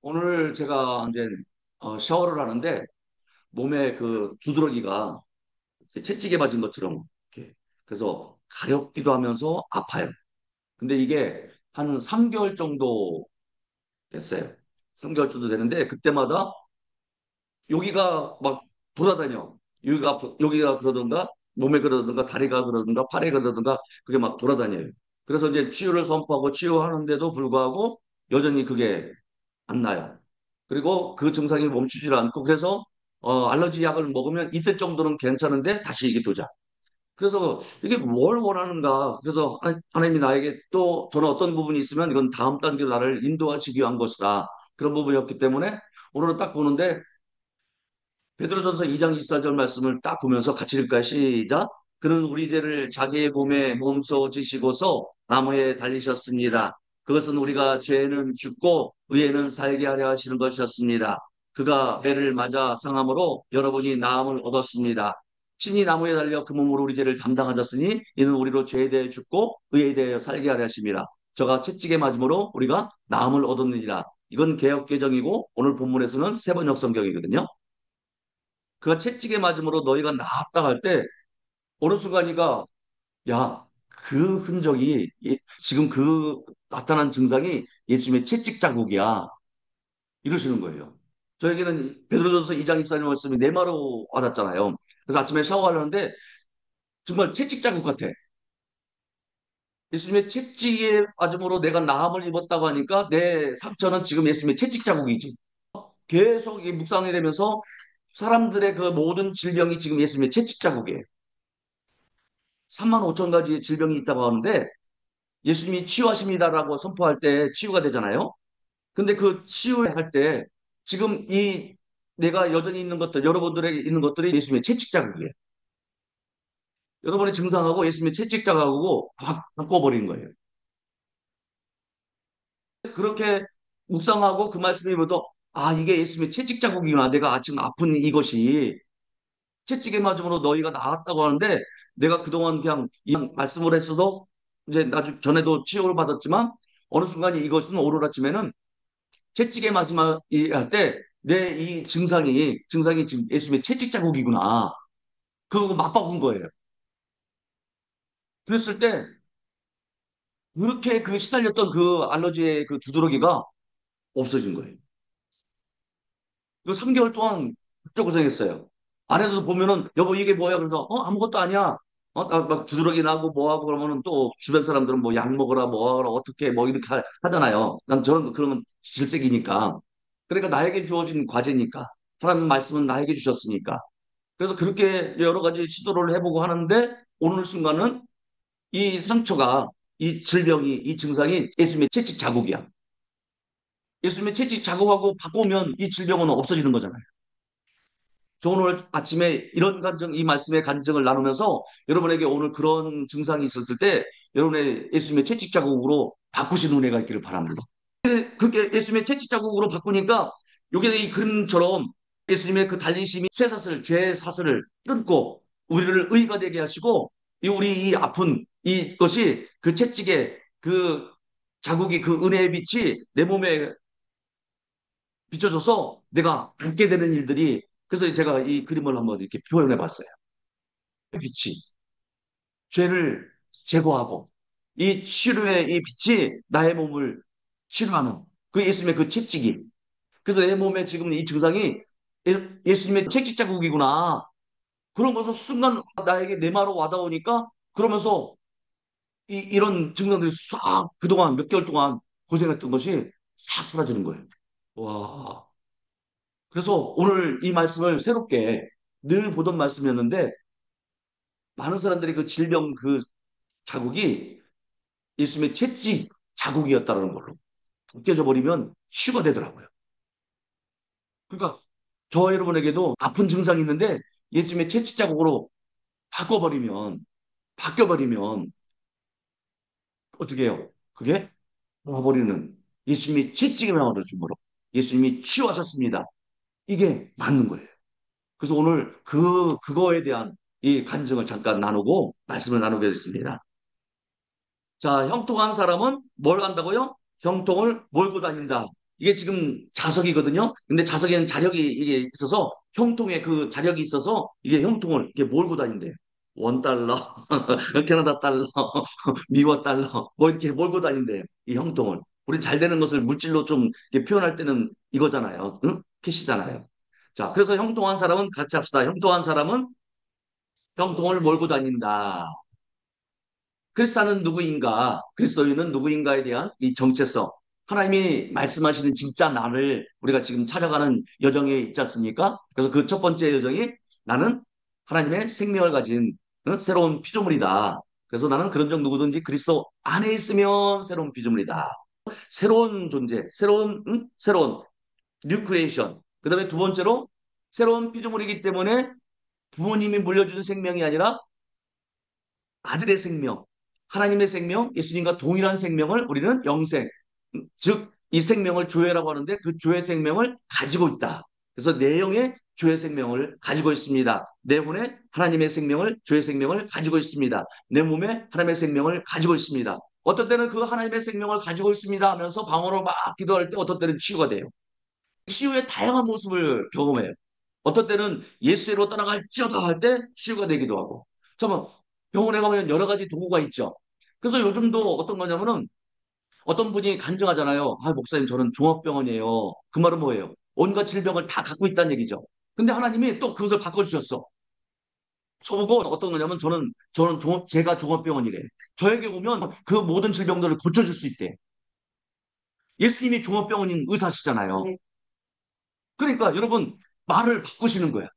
오늘 제가 이제 샤워를 하는데 몸에 그 두드러기가 채찍에 맞은 것처럼 이렇게 그래서 가렵기도 하면서 아파요. 근데 이게 한 3개월 정도 됐어요. 3개월 정도 되는데 그때마다 여기가 막 돌아다녀. 여기가 그러던가 몸에 그러던가 다리가 그러던가 팔에 그러던가 그게 막 돌아다녀요. 그래서 이제 치유를 선포하고 치유하는데도 불구하고 여전히 그게 안 나요. 그리고 그 증상이 멈추질 않고 그래서 알러지 약을 먹으면 이틀 정도는 괜찮은데 다시 이게 도작. 그래서 이게 뭘 원하는가? 그래서 하나님이 나에게 또 저는 어떤 부분이 있으면 이건 다음 단계로 나를 인도하시기 위한 것이다. 그런 부분이었기 때문에 오늘은 딱 보는데 베드로전서 2장 24절 말씀을 딱 보면서 같이 읽을까요? 시작. 그는 우리 죄를 자기의 몸에 몸소 지시고서 나무에 달리셨습니다. 그것은 우리가 죄는 죽고 의에는 살게 하려 하시는 것이었습니다. 그가 배를 맞아 상함으로 여러분이 나음을 얻었습니다. 신이 나무에 달려 그 몸으로 우리 죄를 담당하셨으니 이는 우리로 죄에 대해 죽고 의에 대하여 살게 하려 하심이라. 저가 채찍에 맞음으로 우리가 나음을 얻었느니라. 이건 개역개정이고 오늘 본문에서는 세번역 성경이거든요. 그가 채찍에 맞음으로 너희가 나았다 할 때 어느 순간이가 야, 그 흔적이 지금 그 나타난 증상이 예수님의 채찍 자국이야. 이러시는 거예요. 저에게는 베드로전서 2장 24절 말씀이 내 말로 와닿잖아요. 그래서 아침에 샤워하려는데 정말 채찍 자국 같아. 예수님의 채찍에 맞음으로 내가 나음을 입었다고 하니까 내 상처는 지금 예수님의 채찍 자국이지. 계속 묵상이 되면서 사람들의 그 모든 질병이 지금 예수님의 채찍 자국이에요. 3만 5천 가지의 질병이 있다고 하는데 예수님이 치유하십니다라고 선포할 때 치유가 되잖아요. 근데 그 치유할 때 지금 이 내가 여전히 있는 것들, 여러분들에게 있는 것들이 예수님의 채찍 자국이에요. 여러분의 증상하고 예수님의 채찍 자국하고 바꿔버린 거예요. 그렇게 묵상하고 그 말씀이 보도 아, 이게 예수님의 채찍 자국이구나. 내가 지금 아픈 이것이 채찍에 맞음으로 너희가 나았다고 하는데 내가 그동안 그냥 이 말씀을 했어도 이제 나중 전에도 치유를 받았지만 어느 순간 이것은 오늘 아침에는 채찍에 맞으면 할때 내 이 증상이 지금 예수님의 채찍 자국이구나. 그거 맞바꾼 거예요. 그랬을 때 그렇게 그 시달렸던 그 알러지의 그 두드러기가 없어진 거예요. 그 3개월 동안 진짜 고생했어요. 아내도 보면은 여보 이게 뭐야? 그래서 아무것도 아니야. 막 두드러기 나고 뭐하고 그러면은 또 주변 사람들은 뭐 약 먹어라 뭐하라 어떻게 뭐 이렇게 하잖아요. 난 저는 그런 건 질색이니까. 그러니까 나에게 주어진 과제니까. 하나님 말씀은 나에게 주셨으니까. 그래서 그렇게 여러 가지 시도를 해보고 하는데 오늘 순간은 이 상처가 이 질병이 이 증상이 예수님의 채찍 자국이야. 예수님의 채찍 자국하고 바꾸면 이 질병은 없어지는 거잖아요. 저 오늘 아침에 이런 간증, 이 말씀의 간증을 나누면서 여러분에게 오늘 그런 증상이 있었을 때 여러분의 예수님의 채찍 자국으로 바꾸시는 은혜가 있기를 바랍니다. 그렇게 예수님의 채찍 자국으로 바꾸니까 여기 이 그림처럼 예수님의 그 달리심이 쇠사슬, 죄의 사슬을 끊고 우리를 의가 되게 하시고 우리 이 아픈 이것이 그 채찍에 그 자국이 그 은혜의 빛이 내 몸에 비춰져서 내가 앉게 되는 일들이 그래서 제가 이 그림을 한번 이렇게 표현해 봤어요. 빛이 죄를 제거하고 이 치료의 이 빛이 나의 몸을 치료하는 그 예수님의 그 채찍이 그래서 내 몸에 지금 이 증상이 예수님의 채찍 자국이구나 그러면서 순간 나에게 내 말로 와닿으니까 그러면서 이런 증상들이 싹 그동안 몇 개월 동안 고생했던 것이 싹 사라지는 거예요. 와. 그래서 오늘 이 말씀을 새롭게 늘 보던 말씀이었는데 많은 사람들이 그 질병 그 자국이 예수님의 채찍 자국이었다는 걸로 벗겨져 버리면 치유가 되더라고요. 그러니까 저 여러분에게도 아픈 증상이 있는데 예수님의 채찍 자국으로 바뀌어버리면 어떻게 해요? 그게 와버리는 예수님이 채찍에 나와서 주므로 예수님이 치유하셨습니다. 이게 맞는 거예요. 그래서 오늘 그거에 대한 이 간증을 잠깐 나누고 말씀을 나누겠습니다. 자, 형통한 사람은 뭘 한다고요? 형통을 몰고 다닌다. 이게 지금 자석이거든요. 근데 자석에는 자력이 이게 있어서 형통에 그 자력이 있어서 이게 형통을 이게 몰고 다닌대요. 원 달러, 캐나다 달러, 미국 달러, 뭐 이렇게 몰고 다닌대요. 이 형통을. 우리 잘 되는 것을 물질로 좀 이렇게 표현할 때는 이거잖아요. 응? 캐시잖아요. 자, 그래서 형통한 사람은 같이 합시다. 형통한 사람은 형통을 몰고 다닌다. 그리스도는 누구인가? 그리스도인은 누구인가에 대한 이 정체성. 하나님이 말씀하시는 진짜 나를 우리가 지금 찾아가는 여정에 있지 않습니까? 그래서 그 첫 번째 여정이 나는 하나님의 생명을 가진 새로운 피조물이다. 그래서 나는 그런 적 누구든지 그리스도 안에 있으면 새로운 피조물이다. 새로운 존재, 새로운 뉴 크리에이션. 그다음에 두 번째로 새로운 피조물이기 때문에 부모님이 물려준 생명이 아니라 아들의 생명, 하나님의 생명, 예수님과 동일한 생명을 우리는 영생, 즉, 이 생명을 조회라고 하는데 그 조회 생명을 가지고 있다. 그래서 내 영의 조회 생명을 가지고 있습니다. 내 혼에 하나님의 생명을, 조회 생명을 가지고 있습니다. 내 몸에 하나님의 생명을 가지고 있습니다. 어떤 때는 그 하나님의 생명을 가지고 있습니다 하면서 방언으로 막 기도할 때 어떤 때는 치유가 돼요. 치유의 다양한 모습을 경험해요. 어떤 때는 예수로 떠나갈지어다 할 때 치유가 되기도 하고. 잠깐 병원에 가면 여러 가지 도구가 있죠. 그래서 요즘도 어떤 거냐면은 어떤 분이 간증하잖아요. 아, 목사님 저는 종합병원이에요. 그 말은 뭐예요? 온갖 질병을 다 갖고 있다는 얘기죠. 근데 하나님이 또 그것을 바꿔주셨어. 저보고 어떤 거냐면 제가 종합병원이래. 저에게 오면 그 모든 질병들을 고쳐줄 수 있대. 예수님이 종합병원인 의사시잖아요. 네. 그러니까 여러분 말을 바꾸시는 거야.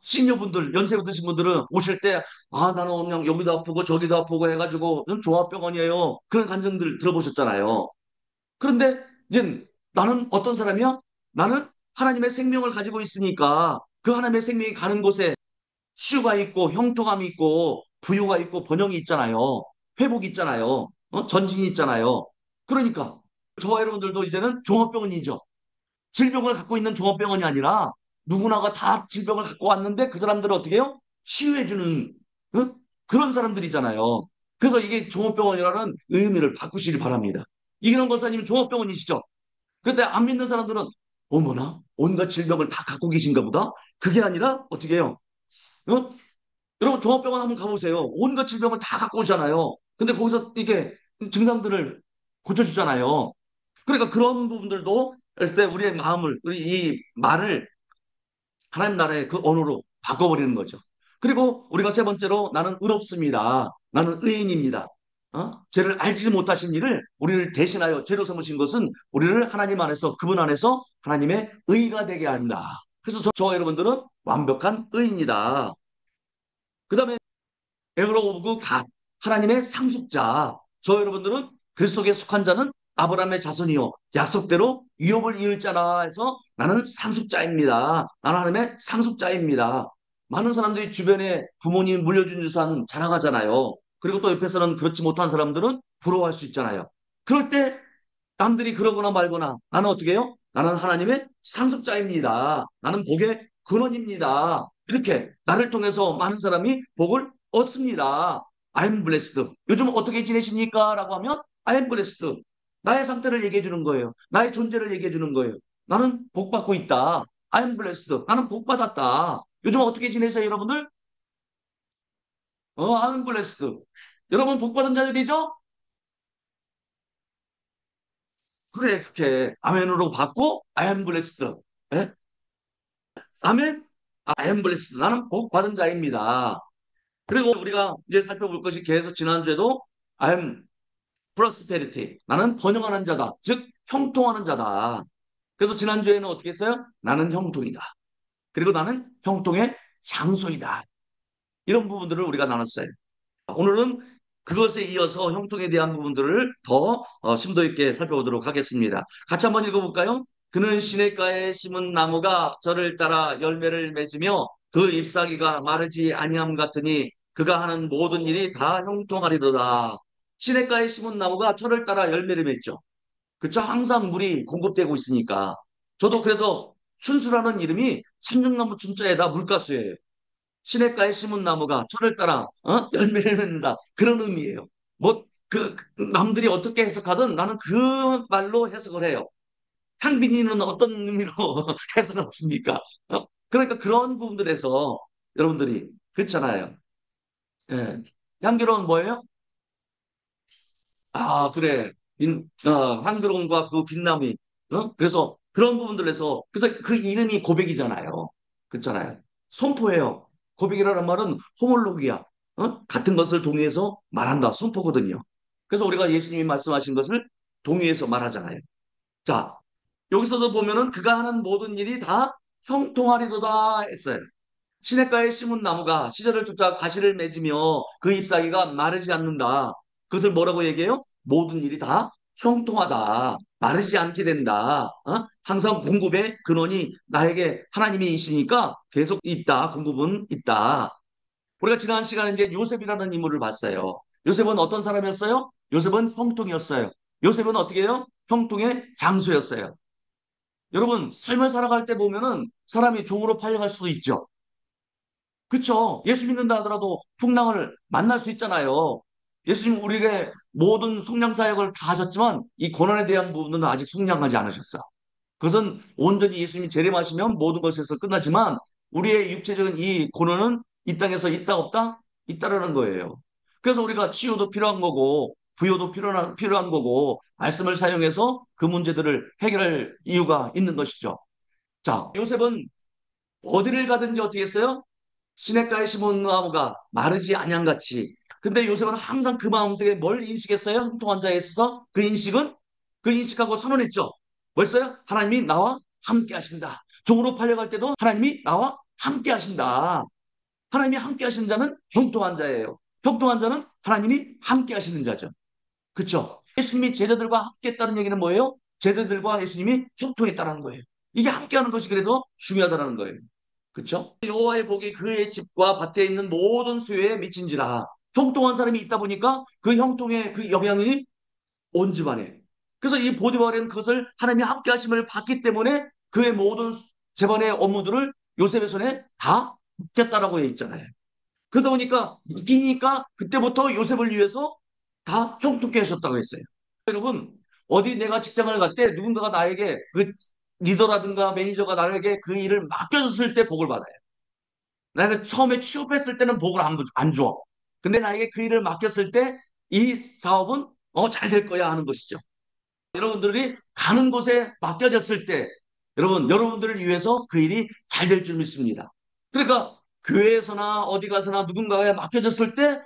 시니어분들, 연세 드신 분들은 오실 때, 아, 나는 그냥 여기도 아프고 저기도 아프고 해가지고, 종합병원이에요. 그런 간증들 들어보셨잖아요. 그런데 이제 나는 어떤 사람이야? 나는 하나님의 생명을 가지고 있으니까 그 하나님의 생명이 가는 곳에 치유가 있고 형통함이 있고 부유가 있고 번영이 있잖아요. 회복이 있잖아요. 전진이 있잖아요. 그러니까 저와 여러분들도 이제는 종합병원이죠. 질병을 갖고 있는 종합병원이 아니라 누구나가 다 질병을 갖고 왔는데 그 사람들을 어떻게 해요? 치유해주는 그런 사람들이잖아요. 그래서 이게 종합병원이라는 의미를 바꾸시길 바랍니다. 이기는 권사님 종합병원이시죠? 그런데 안 믿는 사람들은 어머나 온갖 질병을 다 갖고 계신가 보다. 그게 아니라 어떻게 해요? 어? 여러분 종합병원 한번 가보세요. 온갖 질병을 다 갖고 오잖아요. 근데 거기서 이게 증상들을 고쳐주잖아요. 그러니까 그런 부분들도 했을 때 우리의 마음을, 우리 이 말을 하나님 나라의 그 언어로 바꿔버리는 거죠. 그리고 우리가 세 번째로 나는 의롭습니다. 나는 의인입니다. 죄를 알지 못하신 일을 우리를 대신하여 죄로 삼으신 것은 우리를 하나님 안에서 그분 안에서 하나님의 의가 되게 한다. 그래서 저와 여러분들은 완벽한 의인이다. 그 다음에 에그로브 갓 하나님의 상속자. 저 여러분들은 그리스도에 속한 자는 아브라함의 자손이요 약속대로 유업을 이을 자라 해서 나는 상속자입니다. 나는 하나님의 상속자입니다. 많은 사람들이 주변에 부모님 물려준 유산 자랑하잖아요. 그리고 또 옆에서는 그렇지 못한 사람들은 부러워할 수 있잖아요. 그럴 때 남들이 그러거나 말거나 나는 어떻게 해요? 나는 하나님의 상속자입니다. 나는 복의 근원입니다. 이렇게 나를 통해서 많은 사람이 복을 얻습니다. I'm blessed. 요즘 어떻게 지내십니까? 라고 하면 I'm blessed. 나의 상태를 얘기해 주는 거예요. 나의 존재를 얘기해 주는 거예요. 나는 복 받고 있다. I'm blessed. 나는 복 받았다. 요즘 어떻게 지내세요, 여러분들? I'm blessed. 여러분 복 받은 자들이죠? 그래, 그렇게 아멘으로 받고 I am blessed. 예? 아멘? I am blessed. 나는 복 받은 자입니다. 그리고 우리가 이제 살펴볼 것이 계속 지난주에도 I am prosperity. 나는 번영하는 자다. 즉 형통하는 자다. 그래서 지난주에는 어떻게 했어요? 나는 형통이다. 그리고 나는 형통의 장소이다. 이런 부분들을 우리가 나눴어요. 오늘은 그것에 이어서 형통에 대한 부분들을 더 심도 있게 살펴보도록 하겠습니다. 같이 한번 읽어볼까요? 그는 시냇가에 심은 나무가 저를 따라 열매를 맺으며 그 잎사귀가 마르지 아니함 같으니 그가 하는 모든 일이 다 형통하리로다. 시냇가에 심은 나무가 저를 따라 열매를 맺죠. 그쵸? 항상 물이 공급되고 있으니까. 저도 그래서 춘수라는 이름이 삼중나무 춘자에다 물가수예요. 시냇가에 심은 나무가 철을 따라 열매를 맺는다. 그런 의미예요. 뭐 그 남들이 어떻게 해석하든 나는 그 말로 해석을 해요. 향빈이는 어떤 의미로 해석을 하십니까? 그러니까 그런 부분들에서 여러분들이 그렇잖아요. 예. 향기로운 뭐예요? 아, 그래. 향기로움과 그 빛남이. 그래서 그런 부분들에서 그래서 그 이름이 고백이잖아요. 그렇잖아요. 선포해요. 고백이라는 말은 호몰로기야. 같은 것을 동의해서 말한다. 선포거든요. 그래서 우리가 예수님이 말씀하신 것을 동의해서 말하잖아요. 자, 여기서도 보면은 그가 하는 모든 일이 다 형통하리로다 했어요. 시냇가에 심은 나무가 시절을 쫓아 가시를 맺으며 그 잎사귀가 마르지 않는다. 그것을 뭐라고 얘기해요? 모든 일이 다 형통하다. 마르지 않게 된다. 항상 공급의 근원이 나에게 하나님이시니까 계속 있다. 공급은 있다. 우리가 지난 시간에 이제 요셉이라는 인물을 봤어요. 요셉은 어떤 사람이었어요? 요셉은 형통이었어요. 요셉은 어떻게 해요? 형통의 장수였어요. 여러분, 삶을 살아갈 때 보면은 사람이 종으로 팔려갈 수도 있죠. 그쵸? 예수 믿는다 하더라도 풍랑을 만날 수 있잖아요. 예수님 우리에게 모든 속량 사역을 다 하셨지만 이 고난에 대한 부분은 아직 속량하지 않으셨어. 그것은 온전히 예수님이 재림하시면 모든 것에서 끝나지만 우리의 육체적인 이 고난은 이 땅에서 있다 없다? 있다라는 거예요. 그래서 우리가 치유도 필요한 거고 부여도 필요한 거고 말씀을 사용해서 그 문제들을 해결할 이유가 있는 것이죠. 자, 요셉은 어디를 가든지 어떻게 했어요? 시냇가에 심은 나무가 마르지 아니한같이. 근데 요셉은 항상 그 마음속에 뭘 인식했어요? 형통한 자에 있어서 그 인식은 그 인식하고 선언했죠. 뭐였어요? 하나님이 나와 함께 하신다. 종으로 팔려갈 때도 하나님이 나와 함께 하신다. 하나님이 함께 하시는 자는 형통한 자예요. 형통한 자는 하나님이 함께 하시는 자죠. 그렇죠? 예수님이 제자들과 함께 했다는 얘기는 뭐예요? 제자들과 예수님이 형통했다는 거예요. 이게 함께하는 것이 그래서 중요하다는 거예요. 그렇죠? 여호와의 복이 그의 집과 밭에 있는 모든 수요에 미친지라. 형통한 사람이 있다 보니까 그 형통의 그 영향이 온 집안에. 그래서 이 보디발은 그것을 하나님이 함께 하심을 받기 때문에 그의 모든 재반의 업무들을 요셉의 손에 다 맡겼다라고 해 있잖아요. 그러다 보니까 이기니까 그때부터 요셉을 위해서 다 형통케 하셨다고 했어요. 여러분, 어디 내가 직장을 갈 때 누군가가 나에게 그 리더라든가 매니저가 나에게 그 일을 맡겨줬을 때 복을 받아요. 내가 처음에 취업했을 때는 복을 안 줘. 근데 나에게 그 일을 맡겼을 때 이 사업은 잘 될 거야 하는 것이죠. 여러분들이 가는 곳에 맡겨졌을 때 여러분들을 위해서 그 일이 잘 될 줄 믿습니다. 그러니까 교회에서나 어디 가서나 누군가에 맡겨졌을 때,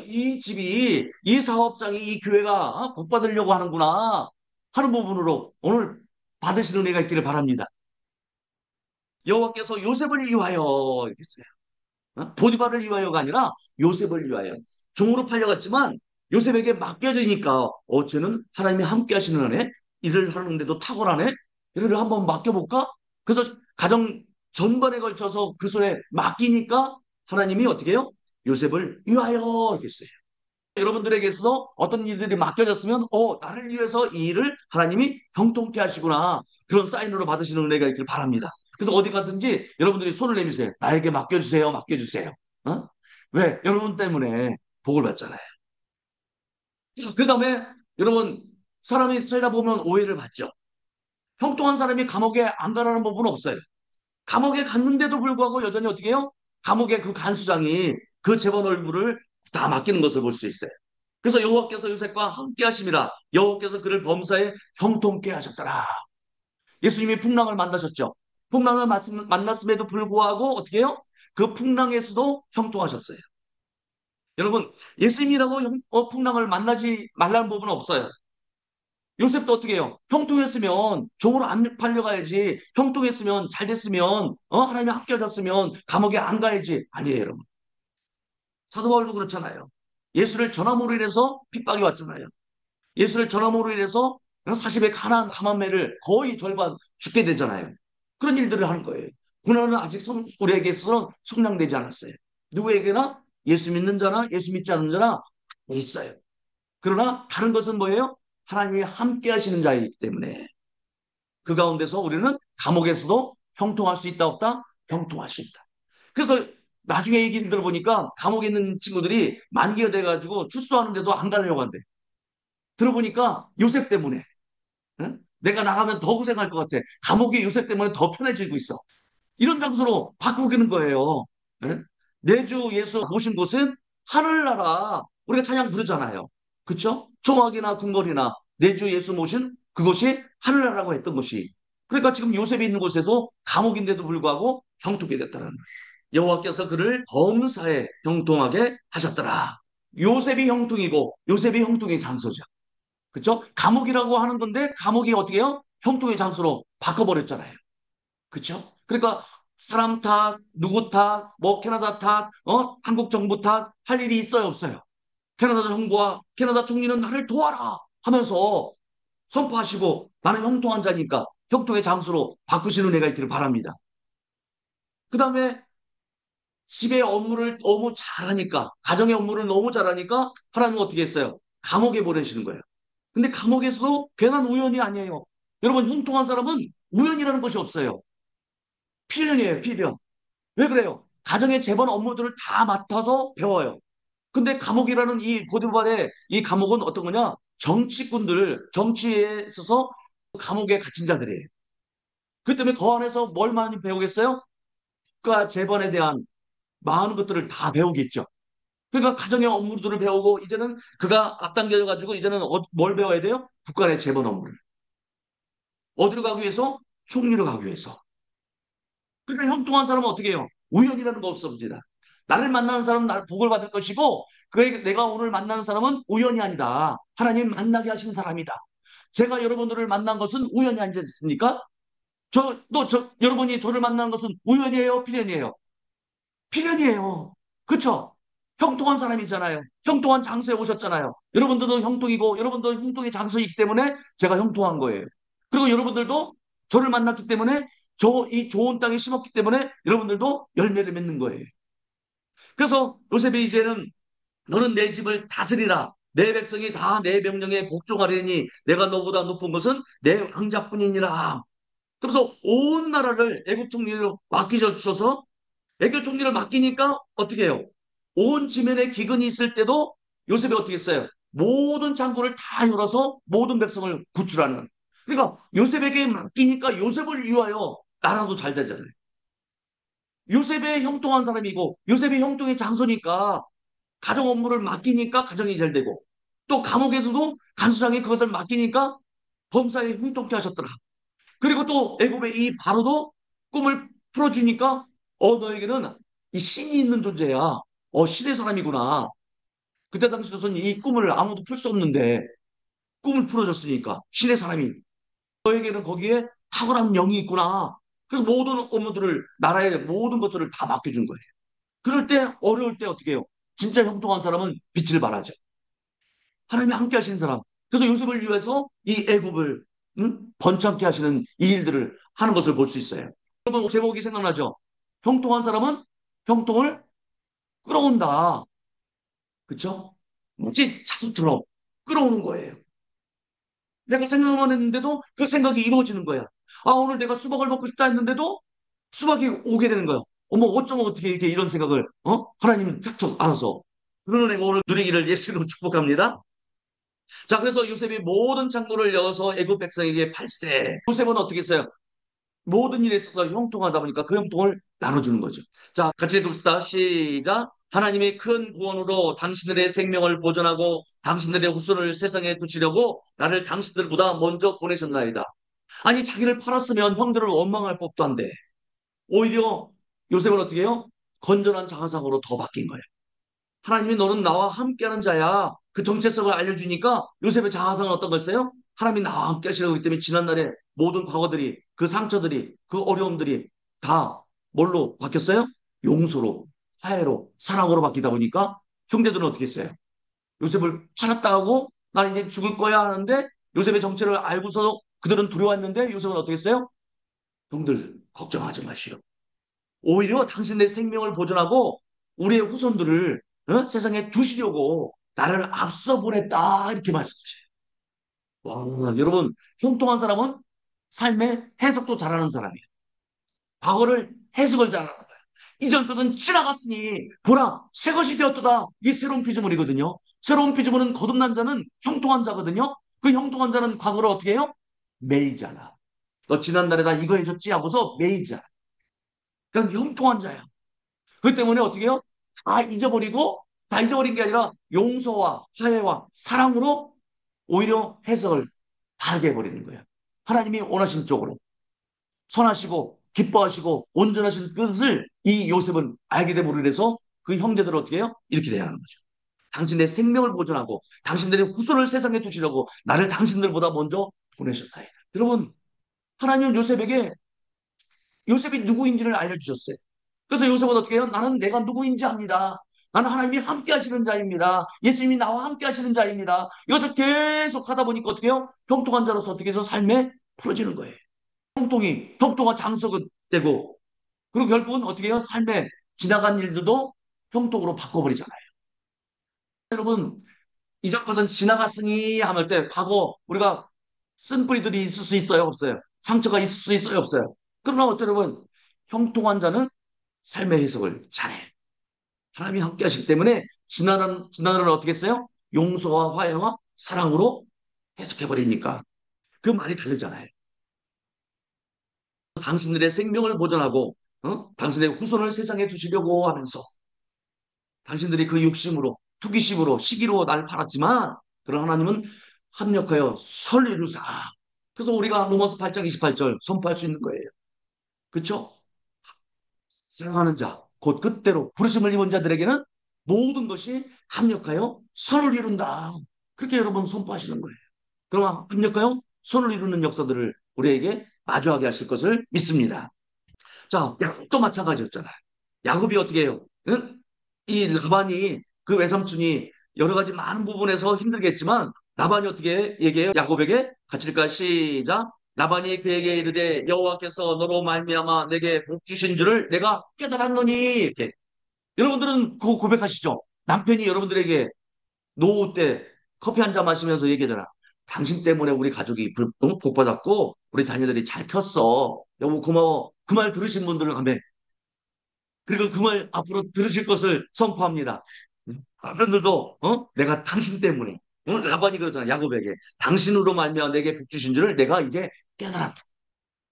이 집이, 이 사업장이, 이 교회가 복 받으려고 하는구나 하는 부분으로 오늘 받으시는 은혜가 있기를 바랍니다. 여호와께서 요셉을 위하여 이렇게 했어요. 보디발을 위하여가 아니라 요셉을 위하여. 종으로 팔려갔지만 요셉에게 맡겨지니까 쟤는 하나님이 함께 하시는 한에 일을 하는데도 탁월하네. 일을 한번 맡겨볼까? 그래서 가정 전반에 걸쳐서 그 손에 맡기니까 하나님이 어떻게 해요? 요셉을 위하여 이렇게 했어요. 여러분들에게서 어떤 일들이 맡겨졌으면 나를 위해서 이 일을 하나님이 형통케 하시구나. 그런 사인으로 받으시는 은혜가 있길 바랍니다. 그래서 어디 가든지 여러분들이 손을 내미세요. 나에게 맡겨주세요. 맡겨주세요. 어? 왜? 여러분 때문에 복을 받잖아요. 그 다음에 여러분 사람이 살다 보면 오해를 받죠. 형통한 사람이 감옥에 안 가라는 법은 없어요. 감옥에 갔는데도 불구하고 여전히 어떻게 해요? 감옥의 그 간수장이 그 재벌 얼굴을 다 맡기는 것을 볼 수 있어요. 그래서 여호와께서 요셉과 함께 하심이라 여호와께서 그를 범사에 형통케 하셨더라. 예수님이 풍랑을 만나셨죠. 풍랑을 만났음에도 불구하고 어떻게 해요? 그 풍랑에서도 형통하셨어요. 여러분 예수님이라고 풍랑을 만나지 말라는 법은 없어요. 요셉도 어떻게 해요? 형통했으면 종으로 안 팔려가야지. 형통했으면 잘 됐으면 하나님이 함께 하셨으면 감옥에 안 가야지. 아니에요 여러분. 사도 바울도 그렇잖아요. 예수를 전함으로 인해서 핍박이 왔잖아요. 예수를 전함으로 인해서 40의 가난매를 거의 절반 죽게 되잖아요. 그런 일들을 하는 거예요. 고난은 아직 우리에게서는 속량되지 않았어요. 누구에게나 예수 믿는 자나 예수 믿지 않는 자나 있어요. 그러나 다른 것은 뭐예요? 하나님이 함께 하시는 자이기 때문에 그 가운데서 우리는 감옥에서도 형통할 수 있다 없다? 형통할 수 있다. 그래서 나중에 얘기 들어보니까 감옥에 있는 친구들이 만기가 돼가지고 출소하는데도 안 가려고 한대. 들어보니까 요셉 때문에. 응? 내가 나가면 더 고생할 것 같아. 감옥이 요셉 때문에 더 편해지고 있어. 이런 장소로 바꾸기는 거예요. 예? 내주 예수 모신 곳은 하늘나라. 우리가 찬양 부르잖아요. 그쵸? 초막이나 궁궐이나 내주 예수 모신 그곳이 하늘나라고 했던 것이. 그러니까 지금 요셉이 있는 곳에도 감옥인데도 불구하고 형통이 됐다는 거예요. 여호와께서 그를 범사에 형통하게 하셨더라. 요셉이 형통이고 요셉이 형통의 장소죠. 그쵸? 감옥이라고 하는 건데 감옥이 어떻게 해요? 형통의 장소로 바꿔버렸잖아요. 그쵸? 그러니까 사람 탓, 누구 탓, 뭐 캐나다 탓, 한국 정부 탓 할 일이 있어요, 없어요? 캐나다 정부와 캐나다 총리는 나를 도와라 하면서 선포하시고 나는 형통한 자니까 형통의 장소로 바꾸시는 애가 있기를 바랍니다. 그 다음에 집의 업무를 너무 잘하니까, 가정의 업무를 너무 잘하니까 하나님은 어떻게 했어요? 감옥에 보내시는 거예요. 근데 감옥에서도 괜한 우연이 아니에요. 여러분, 형통한 사람은 우연이라는 것이 없어요. 필연이에요, 필연. 왜 그래요? 가정의 재반 업무들을 다 맡아서 배워요. 근데 감옥이라는 이 고디바의 이 감옥은 어떤 거냐? 정치꾼들, 정치에 있어서 감옥에 갇힌 자들이에요. 그 때문에 그 안에서 뭘 많이 배우겠어요? 국가 재반에 대한 많은 것들을 다 배우겠죠. 그러니까 가정의 업무들을 배우고 이제는 그가 앞당겨 가지고 이제는 뭘 배워야 돼요? 국가 내 재반 업무를. 어디로 가기 위해서? 총리로 가기 위해서. 그러니까 형통한 사람은 어떻게 해요? 우연이라는 거 없습니다. 나를 만나는 사람은 나를 복을 받을 것이고 그에게 내가 오늘 만나는 사람은 우연이 아니다. 하나님 만나게 하신 사람이다. 제가 여러분들을 만난 것은 우연이 아니겠습니까? 여러분이 저를 만나는 것은 우연이에요? 필연이에요? 필연이에요. 그쵸? 형통한 사람이잖아요. 형통한 장소에 오셨잖아요. 여러분들도 형통이고 여러분도 형통의 장소이기 때문에 제가 형통한 거예요. 그리고 여러분들도 저를 만났기 때문에 이 좋은 땅에 심었기 때문에 여러분들도 열매를 맺는 거예요. 그래서 요셉이 이제는 너는 내 집을 다스리라. 내 백성이 다 내 명령에 복종하려니 내가 너보다 높은 것은 내 왕자뿐이니라. 그래서 온 나라를 애국 총리로 맡기셔서 애교 총리를 맡기니까 어떻게 해요? 온 지면에 기근이 있을 때도 요셉이 어떻게 했어요? 모든 창고를 다 열어서 모든 백성을 구출하는. 그러니까 요셉에게 맡기니까 요셉을 위하여 나라도 잘 되잖아요. 요셉의 형통한 사람이고 요셉의 형통의 장소니까 가정 업무를 맡기니까 가정이 잘 되고 또 감옥에도 간수장이 그것을 맡기니까 범사에 형통케 하셨더라. 그리고 또 애굽의 이 바로도 꿈을 풀어주니까 너에게는 이 신이 있는 존재야. 신의 사람이구나. 그때 당시로서는 이 꿈을 아무도 풀 수 없는데 꿈을 풀어줬으니까 신의 사람이 너에게는 거기에 탁월한 영이 있구나. 그래서 모든 업무들을 나라의 모든 것들을 다 맡겨준 거예요. 그럴 때 어려울 때 어떻게 해요? 진짜 형통한 사람은 빛을 발하죠. 하나님이 함께 하시는 사람. 그래서 요셉을 위해서 이 애굽을 번창케 하시는 이 일들을 하는 것을 볼 수 있어요. 여러분 제목이 생각나죠? 형통한 사람은 형통을 끌어온다. 그렇죠? 마치 자석처럼 끌어오는 거예요. 내가 생각만 했는데도 그 생각이 이루어지는 거야. 오늘 내가 수박을 먹고 싶다 했는데도 수박이 오게 되는 거야. 어머 어쩌면 어떻게 이렇게 이런 생각을 하나님은 탁 알아서 그러는 내가 오늘 누리기를 예수로 축복합니다. 자, 그래서 요셉이 모든 창고를 열어서 애굽 백성에게 팔세. 요셉은 어떻게 했어요? 모든 일에 있어서 형통하다 보니까 그 형통을 나눠주는 거죠. 자, 같이 읽읍시다. 시작. 하나님이 큰 구원으로 당신들의 생명을 보존하고 당신들의 후손을 세상에 두시려고 나를 당신들보다 먼저 보내셨나이다. 아니, 자기를 팔았으면 형들을 원망할 법도 한데 오히려 요셉은 어떻게 해요? 건전한 자화상으로 더 바뀐 거예요. 하나님이 너는 나와 함께하는 자야. 그 정체성을 알려주니까 요셉의 자아상은 어떤 거였어요? 하나님이 나와 함께 하시라고 했기 때문에 지난날의 모든 과거들이 그 상처들이 그 어려움들이 다 뭘로 바뀌었어요? 용서로 화해로 사랑으로 바뀌다 보니까 형제들은 어떻게 했어요? 요셉을 팔았다 하고 나 이제 죽을 거야 하는데 요셉의 정체를 알고서 그들은 두려워했는데 요셉은 어떻게 했어요? 형들 걱정하지 마시오. 오히려 당신의 생명을 보존하고 우리의 후손들을 세상에 두시려고 나를 앞서 보냈다 이렇게 말씀하셔요. 와, 여러분 형통한 사람은 삶의 해석도 잘하는 사람이에요. 과거를 해석을 잘하는 거예요. 이전 것은 지나갔으니 보라 새 것이 되었도다. 이 새로운 피조물이거든요. 새로운 피조물은 거듭난 자는 형통한 자거든요. 그 형통한 자는 과거를 어떻게 해요? 매이잖아. 너 지난달에 나 이거 해줬지 하고서 매이잖아. 그냥 형통한 자야. 그 때문에 어떻게 해요? 다 잊어버린 게 아니라 용서와 화해와 사랑으로 오히려 해석을 다르게 해버리는 거예요. 하나님이 원하신 쪽으로. 선하시고 기뻐하시고 온전하신 뜻을 이 요셉은 알게 됨으로 인해서 그 형제들을 어떻게 해요? 이렇게 대하는 거죠. 당신의 생명을 보존하고 당신들의 후손을 세상에 두시려고 나를 당신들보다 먼저 보내셨다. 여러분, 하나님은 요셉이 누구인지를 알려주셨어요. 그래서 요셉은 어떻게 해요? 나는 내가 누구인지 압니다. 나는 하나님이 함께 하시는 자입니다. 예수님이 나와 함께 하시는 자입니다. 이것을 계속 하다 보니까 어떻게 해요? 형통한 자로서 어떻게 해서 삶에 풀어지는 거예요. 형통한 장석은 되고, 그리고 결국은 어떻게 해요? 삶에 지나간 일들도 형통으로 바꿔버리잖아요. 여러분, 이전 것은 지나갔으니 하면 때 과거 우리가 쓴뿌리들이 있을 수 있어요? 없어요? 상처가 있을 수 있어요? 없어요? 그러나 어때 여러분? 형통한 자는 삶의 해석을 잘해. 하나님이 함께 하시기 때문에 지난날을 어떻게 했어요? 용서와 화해와 사랑으로 해석해버리니까 그 말이 다르잖아요. 당신들의 생명을 보존하고 당신의 후손을 세상에 두시려고 하면서 당신들이 그 욕심으로 투기심으로 시기로 날 팔았지만 그런 하나님은 합력하여 설 이루사. 그래서 우리가 로마서 8장 28절 선포할 수 있는 거예요. 그렇죠? 사랑하는 자, 곧 그때로 부르심을 입은 자들에게는 모든 것이 합력하여 선을 이룬다. 그렇게 여러분 선포하시는 거예요. 그럼 합력하여 선을 이루는 역사들을 우리에게 마주하게 하실 것을 믿습니다. 자, 야곱도 마찬가지였잖아요. 야곱이 어떻게 해요? 응? 이 라반이 그 외삼촌이 여러 가지 많은 부분에서 힘들겠지만 라반이 어떻게 얘기해요? 야곱에게 같이 읽을까? 시작. 라반이 그에게 이르되 여호와께서 너로 말미암아 내게 복 주신 줄을 내가 깨달았노니 이렇게 여러분들은 그거 고백하시죠? 남편이 여러분들에게 노후 때 커피 한 잔 마시면서 얘기하잖아. 당신 때문에 우리 가족이 복 받았고 우리 자녀들이 잘 컸어. 여보 고마워. 그 말 들으신 분들은 아멘. 그리고 그 말 앞으로 들으실 것을 선포합니다. 여러분들도 내가 당신 때문에 라반이 그러잖아 야곱에게 당신으로 말미암아 내게 복 주신 줄을 내가 이제 깨달았다.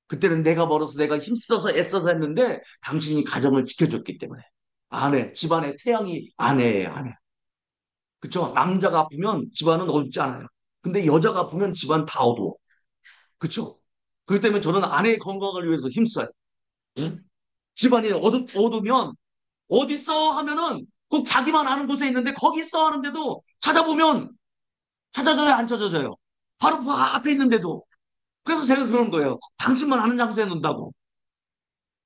그때는 내가 벌어서 내가 힘써서 애써서 했는데 당신이 가정을 지켜줬기 때문에 아내 집안의 태양이 아내예요 아내. 그쵸? 남자가 아프면 집안은 어둡지 않아요. 근데 여자가 아프면 집안 다 어두워. 그쵸? 그렇기 때문에 저는 아내의 건강을 위해서 힘써요. 응? 집안이 어두면 어디 있어 하면은 꼭 자기만 아는 곳에 있는데 거기 있어 하는데도 찾아보면 찾아져요 안 찾아져요. 바로 그 앞에 있는데도. 그래서 제가 그런 거예요. 당신만 아는 장소에 놓는다고.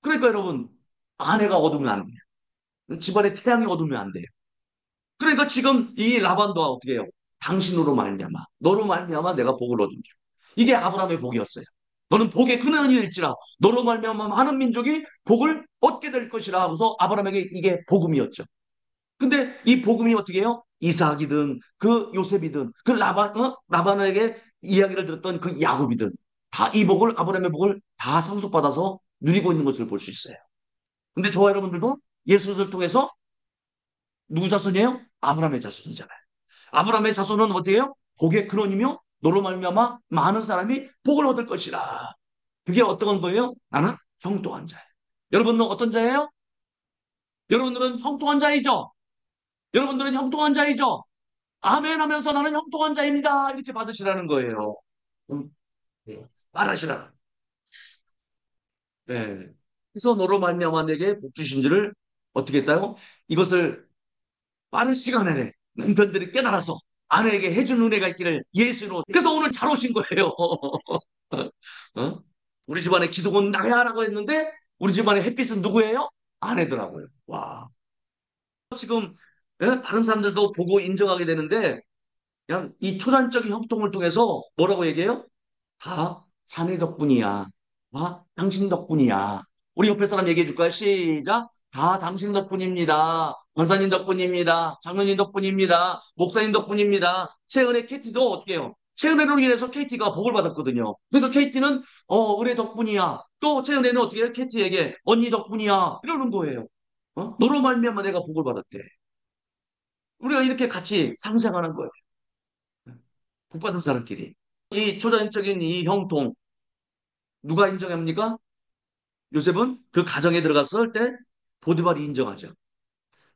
그러니까 여러분 아내가 어두면 안 돼요. 집안에 태양이 어두면 안 돼요. 그러니까 지금 이 라반도 어떻게 해요? 당신으로 말미암아 너로 말미암아 내가 복을 얻은 줄. 이게 아브라함의 복이었어요. 너는 복의 근원일지라 너로 말미암아 많은 민족이 복을 얻게 될 것이라 하고서 아브라함에게 이게 복음이었죠. 근데 이 복음이 어떻게 해요? 이삭이든 그 요셉이든 그 라반에게 이야기를 들었던 그 야곱이든 다 이 복을 아브라함의 복을 다 상속받아서 누리고 있는 것을 볼 수 있어요. 근데 저와 여러분들도 예수를 통해서 누구 자손이에요? 아브라함의 자손이잖아요. 아브라함의 자손은 어떻게 해요? 복의 근원이며 너로 말미암아 많은 사람이 복을 얻을 것이라. 그게 어떤 거예요? 나는 형통한 자예요. 여러분은 어떤 자예요? 여러분들은 형통한 자이죠? 여러분들은 형통한 자이죠? 아멘 하면서 나는 형통한 자입니다. 이렇게 받으시라는 거예요. 음, 네. 말하시라. 네. 그래서 너로 말미암아 내게 복 주신 줄을 어떻게 했다요? 이것을 빠른 시간 안에 남편들이 깨달아서 아내에게 해준 은혜가 있기를 예수로. 그래서 오늘 잘 오신 거예요. 어? 우리 집안에 기둥은 나야라고 했는데 우리 집안의 햇빛은 누구예요? 아내더라고요. 와. 지금 다른 사람들도 보고 인정하게 되는데 그냥 이 초자연적인 협동을 통해서 뭐라고 얘기해요? 다 자네 덕분이야. 당신 덕분이야. 우리 옆에 사람 얘기해 줄까요? 시작. 다 당신 덕분입니다. 권사님 덕분입니다. 장로님 덕분입니다. 목사님 덕분입니다. 최은혜 KT도 어떻게 해요? 최은혜로 인해서 KT가 복을 받았거든요. 그러니까 KT는 은혜 덕분이야. 또 최은혜는 어떻게 해요? KT에게 언니 덕분이야. 이러는 거예요. 너로 말미암아 내가 복을 받았대. 우리가 이렇게 같이 상생하는 거예요. 복 받은 사람끼리. 이 초자연적인 이 형통, 누가 인정합니까? 요셉은 그 가정에 들어갔을 때 보디발이 인정하죠.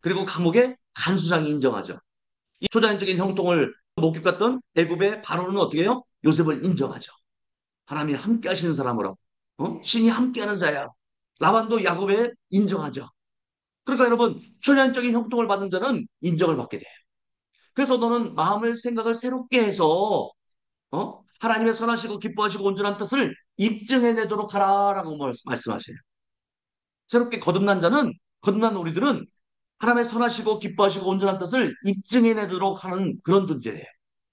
그리고 감옥의 간수장이 인정하죠. 이 초자연적인 형통을 목격했던 애굽의 바로는 어떻게 해요? 요셉을 인정하죠. 하나님이 함께 하시는 사람으로, 신이 함께하는 자야. 라반도 야곱에 인정하죠. 그러니까 여러분, 초자연적인 형통을 받는 자는 인정을 받게 돼요. 그래서 너는 마음을 생각을 새롭게 해서 하나님의 선하시고 기뻐하시고 온전한 뜻을 입증해내도록 하라라고 말씀하세요. 새롭게 거듭난 자는, 거듭난 우리들은 하나님의 선하시고 기뻐하시고 온전한 뜻을 입증해내도록 하는 그런 존재래요.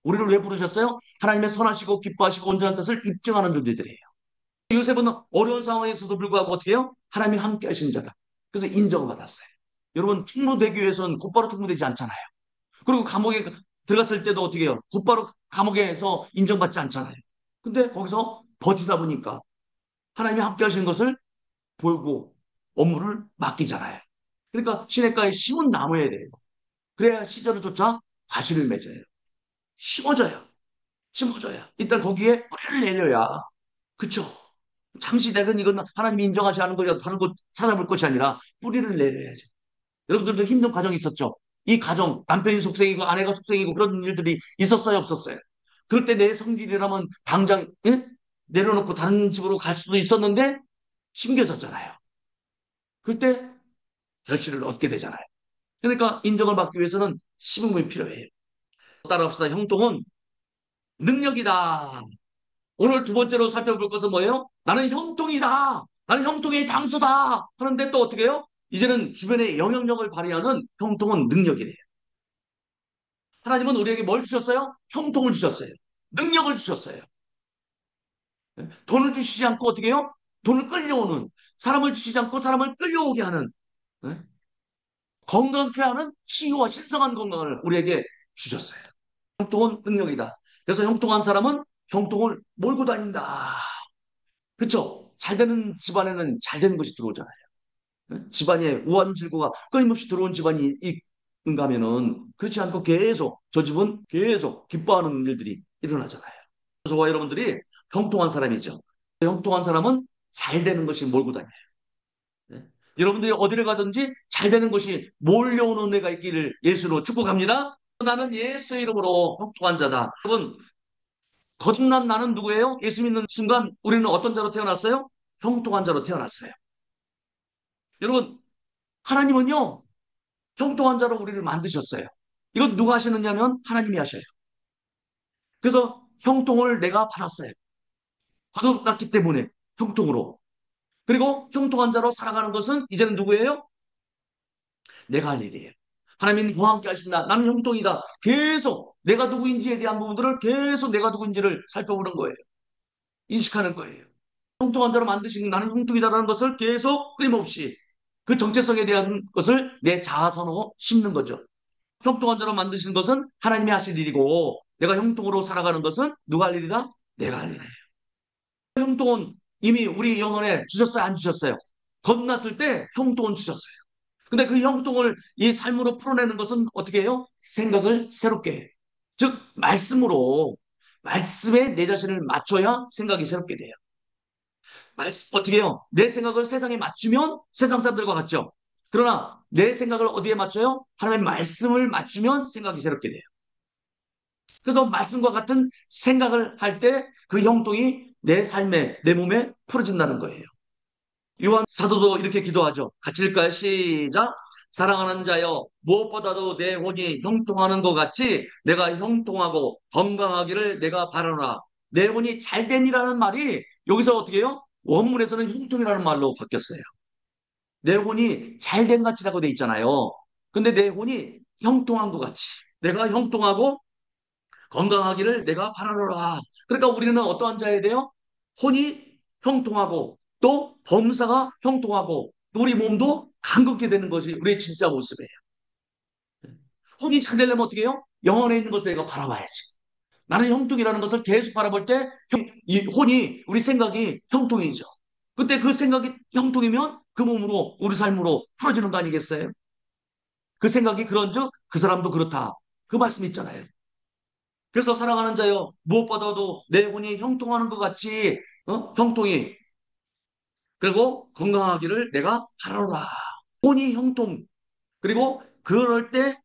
우리를 왜 부르셨어요? 하나님의 선하시고 기뻐하시고 온전한 뜻을 입증하는 존재들이에요. 요셉은 어려운 상황에서도 불구하고 어떻게 해요? 하나님이 함께 하신 자다. 그래서 인정을 받았어요. 여러분, 충무되기 위해서는 곧바로 충무되지 않잖아요. 그리고 감옥에 들어갔을 때도 어떻게 해요? 곧바로 감옥에서 인정받지 않잖아요. 근데 거기서 버티다 보니까 하나님이 함께 하시는 것을 보고 업무를 맡기잖아요. 그러니까 시냇가에 심은 나무에 돼요. 그래야 시절을 쫓아 과실을 맺어요. 심어져요. 심어져야. 일단 거기에 뿌리를 내려야. 그쵸? 잠시 내근 이건 하나님이 인정하지 않은 거야. 다른 곳 찾아볼 것이 아니라 뿌리를 내려야죠. 여러분들도 힘든 과정이 있었죠? 이 가정, 남편이 속생이고 아내가 속생이고 그런 일들이 있었어요, 없었어요? 그럴 때 내 성질이라면 당장 예? 내려놓고 다른 집으로 갈 수도 있었는데 심겨졌잖아요. 그럴 때 결실을 얻게 되잖아요. 그러니까 인정을 받기 위해서는 심음이 필요해요. 따라합시다. 형통은 능력이다. 오늘 두 번째로 살펴볼 것은 뭐예요? 나는 형통이다. 나는 형통의 장소다. 하는데 또 어떻게 해요? 이제는 주변에 영향력을 발휘하는 형통은 능력이래요. 하나님은 우리에게 뭘 주셨어요? 형통을 주셨어요. 능력을 주셨어요. 돈을 주시지 않고 어떻게 해요? 돈을 끌려오는, 사람을 주시지 않고 사람을 끌려오게 하는, 예? 건강케 하는 치유와 신성한 건강을 우리에게 주셨어요. 형통은 능력이다. 그래서 형통한 사람은 형통을 몰고 다닌다. 그렇죠? 잘 되는 집안에는 잘 되는 것이 들어오잖아요. 예? 집안에 우환질고가 끊임없이 들어온 집안이 있는가 하면은 그렇지 않고 계속 저 집은 계속 기뻐하는 일들이 일어나잖아요. 저와 여러분들이 형통한 사람이죠. 형통한 사람은 잘 되는 것이 몰고 다녀요. 예? 여러분들이 어디를 가든지 잘 되는 것이 몰려오는 은혜가 있기를 예수로 축복합니다. 나는 예수 이름으로 형통한 자다. 여러분, 거듭난 나는 누구예요? 예수 믿는 순간 우리는 어떤 자로 태어났어요? 형통한 자로 태어났어요. 여러분, 하나님은요, 형통한 자로 우리를 만드셨어요. 이건 누가 하시느냐면 하나님이 하셔요. 그래서 형통을 내가 받았어요. 거듭났기 때문에 형통으로. 그리고 형통한 자로 살아가는 것은 이제는 누구예요? 내가 할 일이에요. 하나님과 함께 하신다. 나는 형통이다. 계속 내가 누구인지에 대한 부분들을 계속 내가 누구인지를 살펴보는 거예요. 인식하는 거예요. 형통한 자로 만드신 나는 형통이다라는 것을 계속 끊임없이 그 정체성에 대한 것을 내 자아선호 심는 거죠. 형통한 자로 만드신 것은 하나님이 하실 일이고 내가 형통으로 살아가는 것은 누가 할 일이다? 내가 할 일이에요. 형통은 이미 우리 영혼에 주셨어요? 안 주셨어요? 겁났을 때 형통은 주셨어요. 근데 그 형통을 이 삶으로 풀어내는 것은 어떻게 해요? 생각을 새롭게 해요. 즉 말씀으로 말씀에 내 자신을 맞춰야 생각이 새롭게 돼요. 어떻게 해요? 내 생각을 세상에 맞추면 세상 사람들과 같죠. 그러나 내 생각을 어디에 맞춰요? 하나님의 말씀을 맞추면 생각이 새롭게 돼요. 그래서 말씀과 같은 생각을 할 때 그 형통이 내 삶에, 내 몸에 풀어진다는 거예요. 요한 사도도 이렇게 기도하죠. 같이 읽을까요? 시작. 사랑하는 자여, 무엇보다도 내 혼이 형통하는 것 같이 내가 형통하고 건강하기를 내가 바라노라. 내 혼이 잘된이라는 말이 여기서 어떻게 해요? 원문에서는 형통이라는 말로 바뀌었어요. 내 혼이 잘된 같이라고 돼 있잖아요. 근데 내 혼이 형통한 것 같이. 내가 형통하고 건강하기를 내가 바라노라. 그러니까 우리는 어떠한 자여야 돼요? 혼이 형통하고 또 범사가 형통하고 또 우리 몸도 강건케 되는 것이 우리의 진짜 모습이에요. 혼이 잘 되려면 어떻게 해요? 영혼에 있는 것을 내가 바라봐야지. 나는 형통이라는 것을 계속 바라볼 때 이 혼이 우리 생각이 형통이죠. 그때 그 생각이 형통이면 그 몸으로 우리 삶으로 풀어지는 거 아니겠어요? 그 생각이 그런즉 그 사람도 그렇다. 그 말씀 있잖아요. 그래서 사랑하는 자여, 무엇보다도 내 혼이 형통하는 것 같이, 형통이, 그리고 건강하기를 내가 바라노라. 혼이 형통. 그리고 그럴 때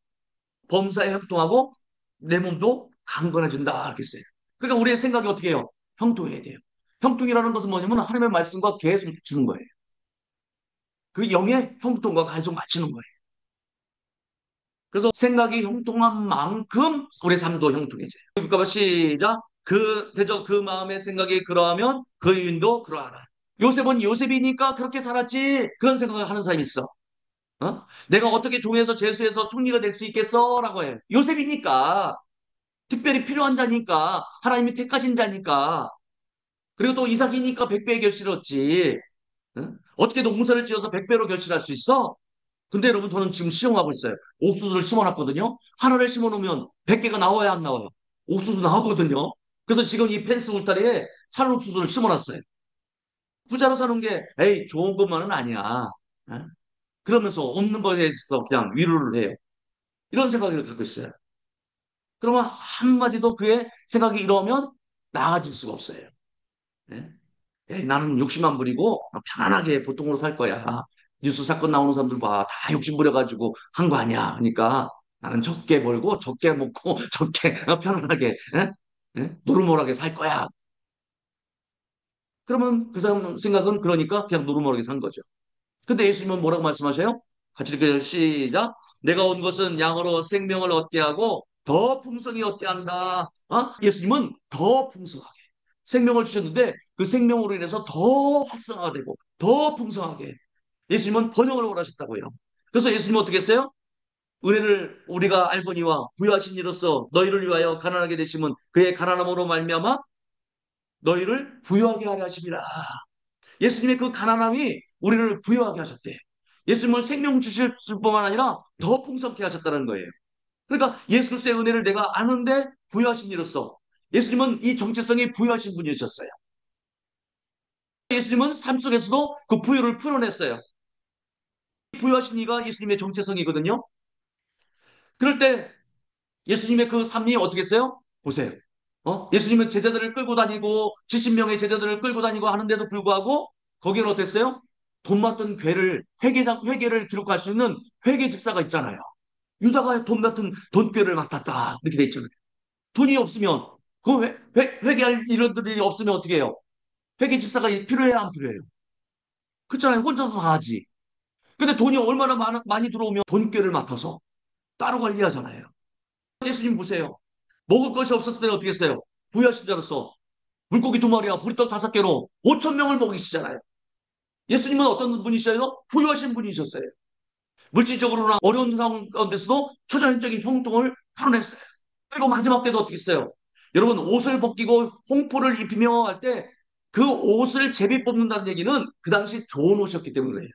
범사에 형통하고 내 몸도 강건해진다. 이렇게 써요. 그러니까 우리의 생각이 어떻게 해요? 형통해야 돼요. 형통이라는 것은 뭐냐면 하나님의 말씀과 계속 맞추는 거예요. 그 영의 형통과 계속 맞추는 거예요. 그래서 생각이 형통한 만큼 우리 삶도 형통해져요. 그러니까 시작. 대저 그 마음의 생각이 그러하면 그 인도 그러하라. 요셉은 요셉이니까 그렇게 살았지. 그런 생각을 하는 사람이 있어. 내가 어떻게 종에서 제수해서 총리가 될 수 있겠어? 라고 해요. 요셉이니까. 특별히 필요한 자니까. 하나님이 택하신 자니까. 그리고 또 이삭이니까 100배의 결실을 얻지. 어떻게 농사를 지어서 100배로 결실할 수 있어? 근데 여러분 저는 지금 시험하고 있어요. 옥수수를 심어놨거든요. 하나를 심어놓으면 100개가 나와야 안 나와요. 옥수수 나오거든요. 그래서 지금 이 펜스 울타리에 쌀옥수수를 심어놨어요. 부자로 사는 게 에이 좋은 것만은 아니야. 어? 그러면서 없는 것에 있어서 그냥 위로를 해요. 이런 생각을 갖고 있어요. 그러면 한마디도 그의 생각이 이러면 나아질 수가 없어요. 예? 에이, 나는 욕심만 부리고 편안하게 보통으로 살 거야. 뉴스 사건 나오는 사람들 봐. 다 욕심 부려가지고 한 거 아니야. 그러니까 나는 적게 벌고 적게 먹고 적게 편안하게 예? 예? 노릇노릇하게 살 거야. 그러면 그 사람 생각은 그러니까 그냥 노릇노릇하게 산 거죠. 근데 예수님은 뭐라고 말씀하셔요? 같이 읽어요. 시작. 내가 온 것은 양으로 생명을 얻게 하고 더 풍성히 얻게 한다. 예수님은 더 풍성하게 생명을 주셨는데 그 생명으로 인해서 더 활성화되고 더 풍성하게 예수님은 번영을 원하셨다고요. 그래서 예수님은 어떻게 했어요? 은혜를 우리가 알거니와 부여하신 이로써 너희를 위하여 가난하게 되심은 그의 가난함으로 말미암아 너희를 부여하게 하려 하심이라. 예수님의 그 가난함이 우리를 부여하게 하셨대. 예수님은 생명 주실 뿐만 아니라 더 풍성케 하셨다는 거예요. 그러니까 예수 그리스도의 은혜를 내가 아는데 부여하신 이로써 예수님은 이 정체성이 부여하신 분이셨어요. 예수님은 삶 속에서도 그 부여를 풀어냈어요. 부여하신 이가 예수님의 정체성이거든요. 그럴 때 예수님의 그 삶이 어떻게 했어요? 보세요. 예수님은 제자들을 끌고 다니고 70명의 제자들을 끌고 다니고 하는데도 불구하고 거기는 어땠어요? 돈 맡은 괴를 회계를 기록할 수 있는 회계 집사가 있잖아요. 유다가 돈 맡은 돈괴를 맡았다 이렇게 돼 있잖아요. 돈이 없으면 그 회계할 이런들이 없으면 어떻게 해요? 회계 집사가 필요해야 안 필요해요? 그렇잖아요. 혼자서 다 하지. 근데 돈이 얼마나 많이 들어오면 돈괴를 맡아서 따로 관리하잖아요. 예수님 보세요. 먹을 것이 없었을 때는 어떻게 했어요? 부여하신 자로서 물고기 2마리와 보리떡 5개로 5천 명을 먹이시잖아요. 예수님은 어떤 분이셔요? 부유하신 분이셨어요. 물질적으로나 어려운 상황 가운데서도 초자연적인 형통을 풀어냈어요. 그리고 마지막 때도 어떻게 했어요? 여러분 옷을 벗기고 홍포를 입히며 할 때 그 옷을 제비 뽑는다는 얘기는 그 당시 좋은 옷이었기 때문에 그래요.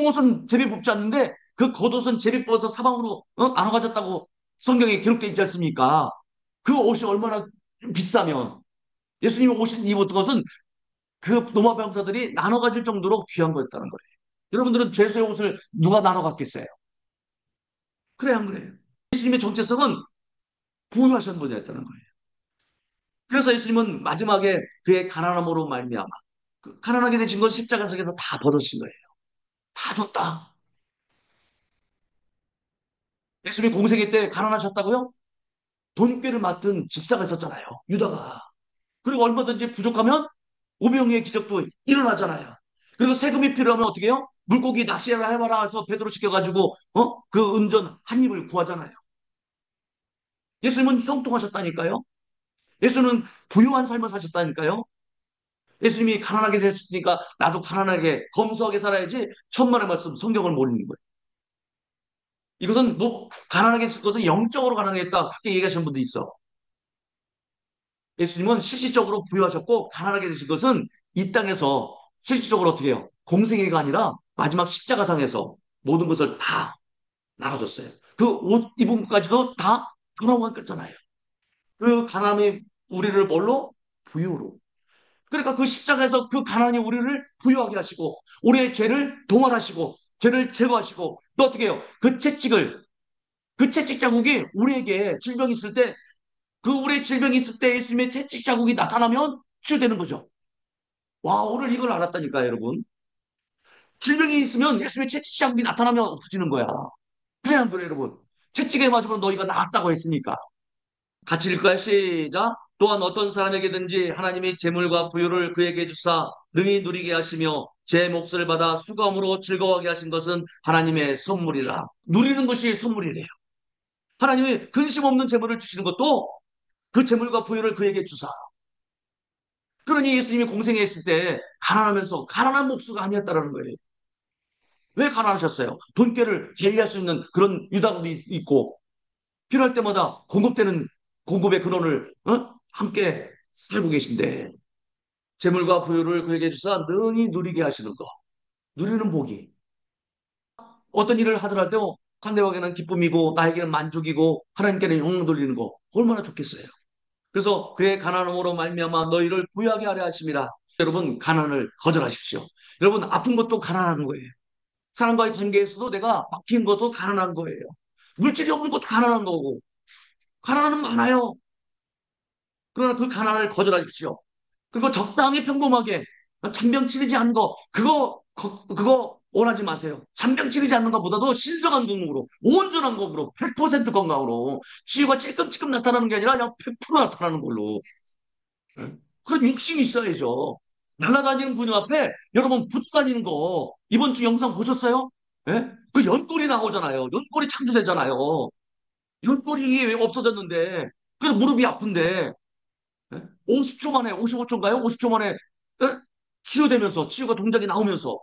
옷은 제비 뽑지 않는데 그 겉옷은 제비 뽑아서 사방으로 나눠 가졌다고 성경에 기록되어 있지 않습니까? 그 옷이 얼마나 비싸면 예수님이 옷을 입었던 것은 그 로마 병사들이 나눠 가질 정도로 귀한 거였다는 거예요. 여러분들은 죄수의 옷을 누가 나눠 갖겠어요? 그래 안 그래요? 예수님의 정체성은 부유하신 분이었다는 거예요. 그래서 예수님은 마지막에 그의 가난함으로 말미암아 그 가난하게 되신 건 십자가석에서 다 받으신 거예요. 다 줬다. 예수님이 공생애 때 가난하셨다고요? 돈꾀를 맡은 집사가 있었잖아요. 유다가. 그리고 얼마든지 부족하면 오병이의 기적도 일어나잖아요. 그리고 세금이 필요하면 어떻게 해요? 물고기 낚시를 해봐라 해서 베드로 시켜가지고 그 은전 한 입을 구하잖아요. 예수님은 형통하셨다니까요. 예수는 부유한 삶을 사셨다니까요. 예수님이 가난하게 사셨으니까 나도 가난하게 검소하게 살아야지 천만의 말씀 성경을 모르는 거예요. 이것은 뭐 가난하게 쓸 것은 영적으로 가난하겠다 그렇게 얘기하시는 분도 있어. 예수님은 실질적으로 부유하셨고 가난하게 되신 것은 이 땅에서 실질적으로 어떻게 해요? 공생애가 아니라 마지막 십자가상에서 모든 것을 다 나눠줬어요. 그 옷 입은 것까지도 다 가난한 거잖아요. 그 가난이 우리를 뭘로? 부유로. 그러니까 그 십자가에서 그 가난이 우리를 부유하게 하시고 우리의 죄를 동원하시고 죄를 제거하시고 또 어떻게 해요? 그 채찍 자국이 우리에게 질병이 있을 때 그 우리의 질병이 있을 때 예수님의 채찍 자국이 나타나면 치유되는 거죠. 와, 오늘 이걸 알았다니까요, 여러분. 질병이 있으면 예수님의 채찍 자국이 나타나면 없어지는 거야. 그래, 안 그래, 여러분? 채찍에 맞으면 너희가 나았다고 했으니까. 같이 읽을까요? 시작. 또한 어떤 사람에게든지 하나님이 재물과 부유를 그에게 주사 능히 누리게 하시며 제 몫을 받아 수감으로 즐거워하게 하신 것은 하나님의 선물이라. 누리는 것이 선물이래요. 하나님이 근심 없는 재물을 주시는 것도 그 재물과 부유를 그에게 주사. 그러니 예수님이 공생에 있을 때 가난하면서 가난한 목수가 아니었다라는 거예요. 왜 가난하셨어요? 돈깨를 제의할 수 있는 그런 유다도 있고 필요할 때마다 공급되는 공급의 근원을 함께 살고 계신데 재물과 부유를 그에게 주사 능히 누리게 하시는 거. 누리는 복이. 어떤 일을 하더라도 상대방에게는 기쁨이고 나에게는 만족이고 하나님께는 영광 돌리는 거 얼마나 좋겠어요. 그래서 그의 가난함으로 말미암아 너희를 부유하게 하려 하심이라. 여러분 가난을 거절하십시오. 여러분 아픈 것도 가난한 거예요. 사람과의 관계에서도 내가 막힌 것도 가난한 거예요. 물질이 없는 것도 가난한 거고 가난은 많아요. 그러나 그 가난을 거절하십시오. 그리고 적당히 평범하게 잔병 치르지 않는 거 그거 원하지 마세요. 잔병 치르지 않는 것보다도 신성한 건강으로 온전한 건강으로 100% 건강으로 치유가 찔끔찔끔 나타나는 게 아니라 그냥 100% 나타나는 걸로. 예? 그런 욕심이 있어야죠. 날아다니는 분유 앞에 여러분 붙어 다니는 거 이번 주 영상 보셨어요? 예? 그 연골이 나오잖아요. 연골이 창조되잖아요. 연골이 왜 없어졌는데 그래서 무릎이 아픈데 예? 50초 만에 55초인가요? 50초 만에 예? 치유되면서 치유가 동작이 나오면서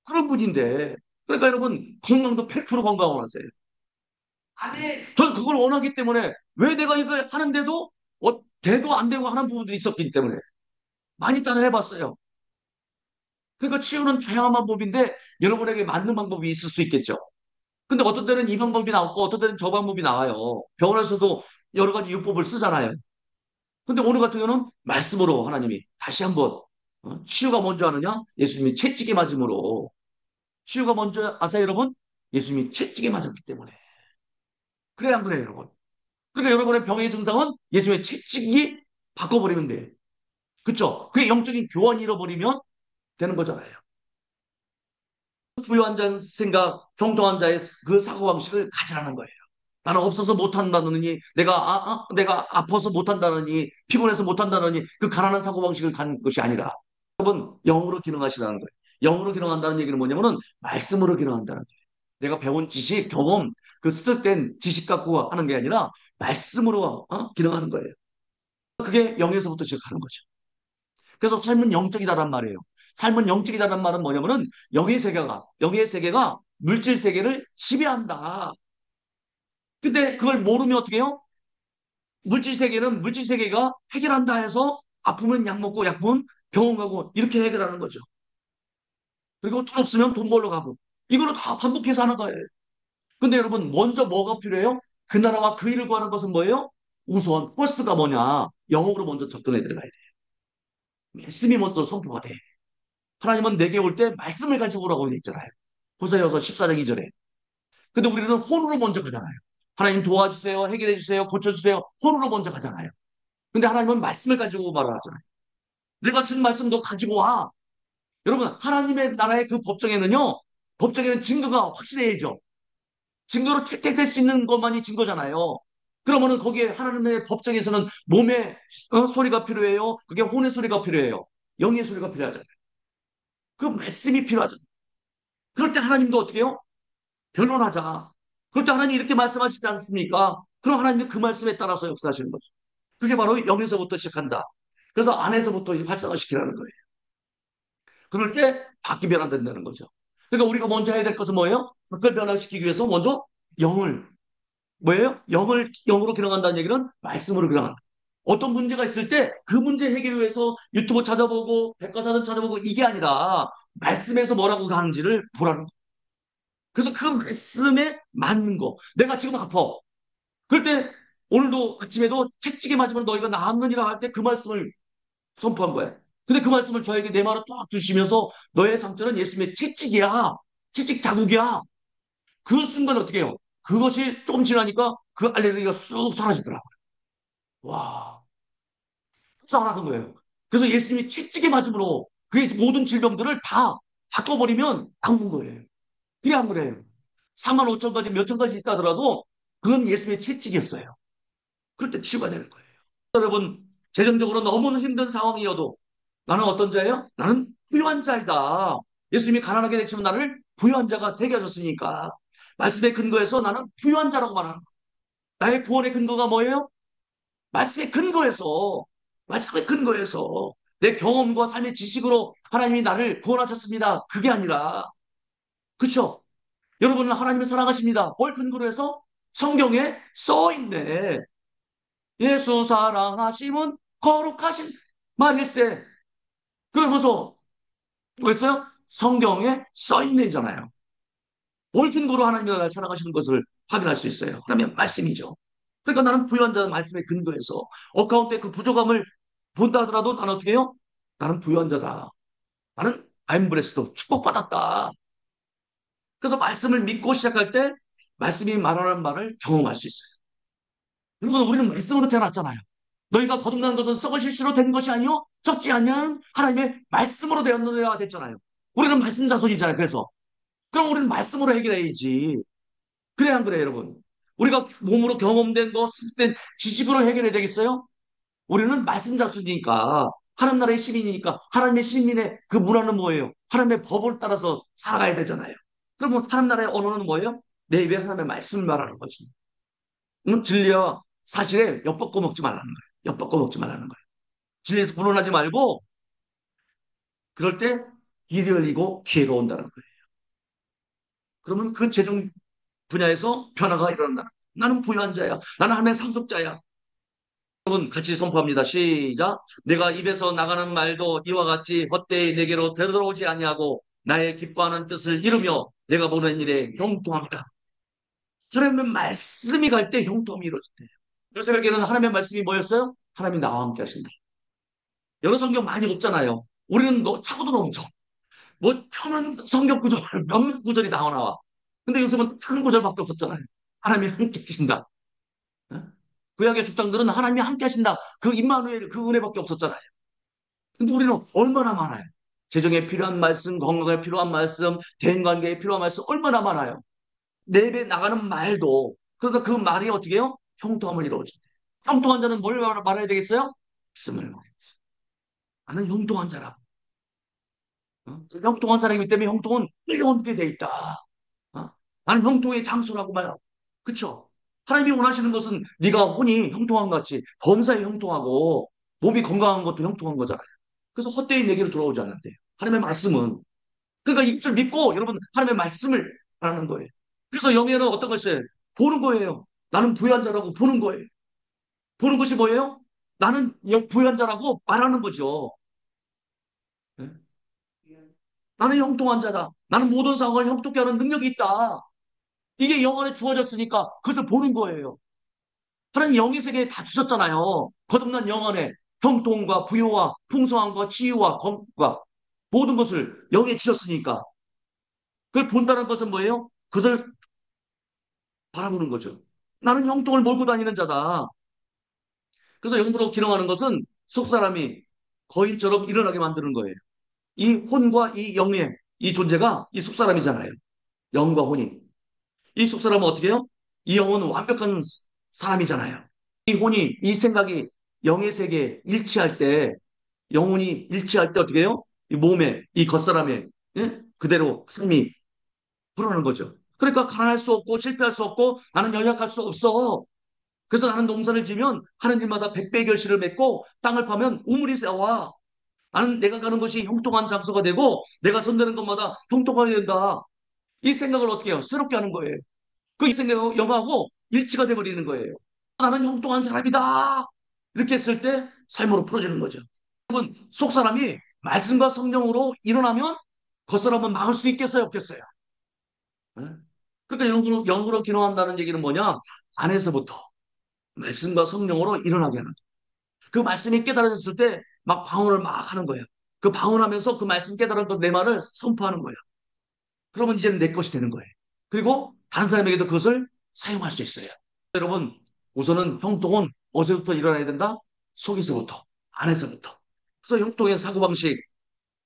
그런 분인데 그러니까 여러분 건강도 100% 건강을 하세요. 전 그걸 원하기 때문에 왜 내가 이걸 하는데도 돼도 안 되고 하는 부분들이 있었기 때문에 많이 따라 해봤어요. 그러니까 치유는 다양한 방법인데 여러분에게 맞는 방법이 있을 수 있겠죠. 근데 어떤 때는 이 방법이 나오고 어떤 때는 저 방법이 나와요. 병원에서도 여러 가지 요법을 쓰잖아요. 근데 오늘 같은 경우는 말씀으로 하나님이 다시 한번 치유가 먼저 하느냐? 예수님이 채찍에 맞음으로 치유가 먼저 아세요 여러분? 예수님이 채찍에 맞았기 때문에 그래 안 그래요 여러분? 그러니까 여러분의 병의 증상은 예수님의 채찍이 바꿔버리면 돼. 그쵸? 그게 영적인 교환이 잃어버리면 되는 거잖아요. 부유한 자 생각, 평통한 자의 그 사고방식을 가지라는 거예요. 나는 없어서 못한다느니, 내가 아파서 못한다느니, 피곤해서 못한다느니, 그 가난한 사고방식을 갖는 것이 아니라, 여러분, 영으로 기능하시라는 거예요. 영으로 기능한다는 얘기는 뭐냐면은, 말씀으로 기능한다는 거예요. 내가 배운 지식, 경험, 그 습득된 지식 갖고 하는 게 아니라, 말씀으로 기능하는 거예요. 그게 영에서부터 시작하는 거죠. 그래서 삶은 영적이다란 말이에요. 삶은 영적이다란 말은 뭐냐면은 영의 세계가 물질 세계를 지배한다. 근데 그걸 모르면 어떻게 해요? 물질 세계는 물질 세계가 해결한다 해서 아프면 약 먹고 약품 병원 가고 이렇게 해결하는 거죠. 그리고 돈 없으면 돈 벌러 가고 이거는 다 반복해서 하는 거예요. 근데 여러분 먼저 뭐가 필요해요? 그 나라와 그 일을 구하는 것은 뭐예요? 우선 퍼스트가 뭐냐? 영으로 먼저 접근해 들어가야 돼. 말씀이 먼저 선포가 돼. 하나님은 내게 올 때 말씀을 가지고 오라고 했잖아요. 호세아서 14장 2절에. 근데 우리는 혼으로 먼저 가잖아요. 하나님 도와주세요. 해결해 주세요. 고쳐주세요. 혼으로 먼저 가잖아요. 근데 하나님은 말씀을 가지고 말을 하잖아요. 내가 준 말씀 도 가지고 와. 여러분 하나님의 나라의 그 법정에는요. 법정에는 증거가 확실해야죠. 증거로 택택될 수 있는 것만이 증거잖아요. 그러면은 거기에 하나님의 법정에서는 몸의 소리가 필요해요. 그게 혼의 소리가 필요해요. 영의 소리가 필요하잖아요. 그 말씀이 필요하잖아요. 그럴 때 하나님도 어떻게 해요? 변론하자. 그럴 때 하나님이 이렇게 말씀하시지 않습니까? 그럼 하나님은 그 말씀에 따라서 역사하시는 거죠. 그게 바로 영에서부터 시작한다. 그래서 안에서부터 활성화시키라는 거예요. 그럴 때 바뀌 변화된다는 거죠. 그러니까 우리가 먼저 해야 될 것은 뭐예요? 그걸 변화시키기 위해서 먼저 영을 뭐예요? 영으로 기능한다는 얘기는 말씀으로 기능한다. 어떤 문제가 있을 때 그 문제 해결을 위해서 유튜브 찾아보고 백과사전 찾아보고 이게 아니라 말씀에서 뭐라고 하는지를 보라는 거. 그래서 그 말씀에 맞는 거. 내가 지금 아파. 그럴 때 오늘도 아침에도 채찍에 맞으면 너희가 나았느니라 할 때 그 말씀을 선포한 거야. 근데 그 말씀을 저에게 내 말을 딱 주시면서 너의 상처는 예수님의 채찍이야. 채찍 자국이야. 그 순간 어떻게 해요? 그것이 조금 지나니까 그 알레르기가 쑥 사라지더라고요. 와, 불쌍하다는 거예요. 그래서 예수님이 채찍에 맞음으로 그의 모든 질병들을 다 바꿔버리면 낫는 거예요. 그래 안 그래요? 4만 5천 가지 몇 천 가지 있다 하더라도 그건 예수님의 채찍이었어요. 그럴 때 치유가 되는 거예요. 여러분, 재정적으로 너무 힘든 상황이어도 나는 어떤 자예요? 나는 부유한 자이다. 예수님이 가난하게 되시면 나를 부유한 자가 되게 하셨으니까 말씀의 근거에서 나는 부유한 자라고 말하는 거예요. 나의 구원의 근거가 뭐예요? 말씀의 근거에서 말씀의 근거에서 내 경험과 삶의 지식으로 하나님이 나를 구원하셨습니다. 그게 아니라 그렇죠? 여러분은 하나님을 사랑하십니다. 뭘 근거로 해서? 성경에 써 있네. 예수 사랑하심은 거룩하신 말일세. 그러면서 뭐랬어요? 성경에 써 있네잖아요. 뭘 근거로 하나님이 날 사랑하시는 것을 확인할 수 있어요. 그러면 말씀이죠. 그러니까 나는 부유한 말씀의 근거에서 어카운트의 그 부족함을 본다 하더라도 나는 어떻게 해요? 나는 부유한 자다. 나는 I'm blessed. 축복받았다. 그래서 말씀을 믿고 시작할 때 말씀이 말하는 말을 경험할 수 있어요. 여러분, 우리는 말씀으로 태어났잖아요. 너희가 거듭난 것은 썩을 실수로 된 것이 아니요 썩지 않냐는 하나님의 말씀으로 되었느냐 됐잖아요. 우리는 말씀 자손이잖아요. 그래서 그럼 우리는 말씀으로 해결해야지. 그래 안 그래 여러분? 우리가 몸으로 경험된 거, 습된 지식으로 해결해야 되겠어요? 우리는 말씀 자손이니까 하나님 나라의 시민이니까 하나님의 시민의 그 문화는 뭐예요? 하나님의 법을 따라서 살아가야 되잖아요. 그러면 하나님 나라의 언어는 뭐예요? 내 입에 하나님의 말씀을 말하는 거지. 진리와 사실에 엿먹고 먹지 말라는 거예요. 엿먹고 먹지 말라는 거예요. 진리에서 불온하지 말고 그럴 때 일이 열리고 기회가 온다는 거예요. 그러면 그 재정 분야에서 변화가 일어난다. 나는 부유한 자야. 나는 하나님의 상속자야. 여러분 같이 선포합니다. 시작. 내가 입에서 나가는 말도 이와 같이 헛되이 내게로 되돌아오지 아니하고 나의 기뻐하는 뜻을 이루며 내가 보는 일에 형통합니다. 하나님의 말씀이 갈 때 형통함이 이루어진대요. 요새에게는 하나님의 말씀이 뭐였어요? 하나님이 나와 함께 하신다. 여러 성경 많이 없잖아요. 우리는 차고도 넘쳐. 뭐 펴는 성경 구절, 몇몇 구절이 나와. 근데 요즘은 한 구절밖에 없었잖아요. 하나님이 함께 계신다. 어? 구약의 족장들은 하나님이 함께 하신다. 그 임마누엘 그 은혜밖에 없었잖아요. 근데 우리는 얼마나 많아요. 재정에 필요한 말씀, 건강에 필요한 말씀, 대인관계에 필요한 말씀 얼마나 많아요. 내배 나가는 말도 그러니까 그 말이 어떻게 해요? 형통함을 이루어진대. 형통한 자는 뭘 말해야 되겠어요? 말씀을 말해야지. 나는 형통한 자라고. 어? 형통한 사람이기 때문에 형통은 끌려오게 돼 있다. 어? 나는 형통의 장소라고 말하고. 그쵸? 하나님이 원하시는 것은 네가 혼이 형통한 것 같이 범사에 형통하고 몸이 건강한 것도 형통한 거잖아요. 그래서 헛되이 내게로 돌아오지 않는데요. 하나님의 말씀은. 그러니까 이것을 믿고 여러분 하나님의 말씀을 하는 거예요. 그래서 영예는 어떤 것을 보는 거예요. 나는 부유한 자라고 보는 거예요. 보는 것이 뭐예요? 나는 부유한 자라고 말하는 거죠. 예? 나는 형통한 자다. 나는 모든 상황을 형통케 하는 능력이 있다. 이게 영 안에 주어졌으니까 그것을 보는 거예요. 하나님 영의 세계에 다 주셨잖아요. 거듭난 영 안에 형통과 부요와 풍성함과 치유와 건과 모든 것을 영에 주셨으니까 그걸 본다는 것은 뭐예요? 그것을 바라보는 거죠. 나는 형통을 몰고 다니는 자다. 그래서 영으로 기능하는 것은 속사람이 거인처럼 일어나게 만드는 거예요. 이 혼과 이 영의 이 존재가 이 속사람이잖아요. 영과 혼이. 이 속사람은 어떻게 해요? 이 영은 완벽한 사람이잖아요. 이 혼이, 이 생각이 영의 세계에 일치할 때, 영혼이 일치할 때 어떻게 해요? 이 몸에, 이 겉사람에, 예? 그대로 삶이 불어나는 거죠. 그러니까 가난할 수 없고 실패할 수 없고 나는 연약할 수 없어. 그래서 나는 농사를 지면 하는 일마다 백배의 결실을 맺고 땅을 파면 우물이 새와. 나는 내가 가는 것이 형통한 장소가 되고 내가 손대는 것마다 형통하게 된다. 이 생각을 어떻게 해요? 새롭게 하는 거예요. 그 이 생각하고 영하고 일치가 돼버리는 거예요. 나는 형통한 사람이다. 이렇게 했을 때 삶으로 풀어지는 거죠. 여러분, 속 사람이 말씀과 성령으로 일어나면 겉사람은 막을 수 있겠어요? 없겠어요? 네? 그러니까 영으로 기능한다는 얘기는 뭐냐? 안에서부터 말씀과 성령으로 일어나게 하는 거예요. 그 말씀이 깨달아졌을 때 막 방언을 막 하는 거예요. 그 방언하면서 그 말씀 깨달은 그 내 말을 선포하는 거예요. 그러면 이제는 내 것이 되는 거예요. 그리고 다른 사람에게도 그것을 사용할 수 있어요. 여러분, 우선은 형통은 어디서부터 일어나야 된다? 속에서부터, 안에서부터. 그래서 형통의 사고방식,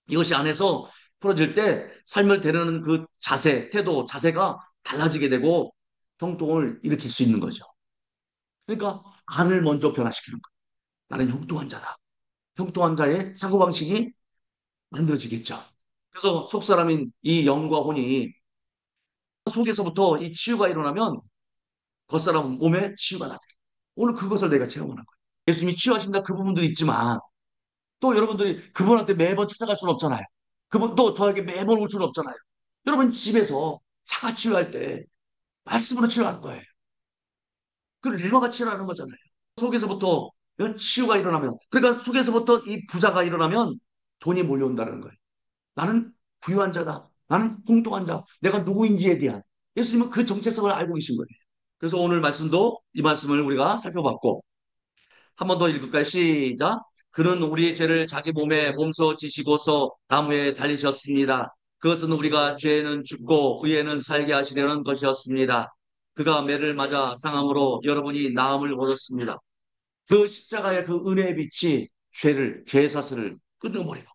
이것이 안에서 풀어질 때 삶을 대하는 그 자세, 태도, 자세가 달라지게 되고 형통을 일으킬 수 있는 거죠. 그러니까 안을 먼저 변화시키는 거예요. 나는 형통한 자다. 형통한 자의 사고방식이 만들어지겠죠. 그래서 속사람인 이 영과 혼이 속에서부터 이 치유가 일어나면 겉사람 몸에 치유가 나다. 오늘 그것을 내가 체험하는 거예요. 예수님이 치유하신다 그 부분도 있지만 또 여러분들이 그분한테 매번 찾아갈 수는 없잖아요. 그분 또 저에게 매번 올 수는 없잖아요. 여러분 집에서 자가 치유할 때 말씀으로 치유하는 거예요. 그 리마가 치유하는 거잖아요. 속에서부터 치유가 일어나면 그러니까 속에서부터 이 부자가 일어나면 돈이 몰려온다는 거예요. 나는 부유한 자다. 나는 홍통한 자. 내가 누구인지에 대한 예수님은 그 정체성을 알고 계신 거예요. 그래서 오늘 말씀도 이 말씀을 우리가 살펴봤고 한 번 더 읽을까요? 시작. 그는 우리의 죄를 자기 몸에 몸소 지시고서 나무에 달리셨습니다. 그것은 우리가 죄는 죽고 의에는 살게 하시려는 것이었습니다. 그가 매를 맞아 상함으로 여러분이 나음을 얻었습니다. 그 십자가의 그 은혜의 빛이 죄 사슬을 끊어버리고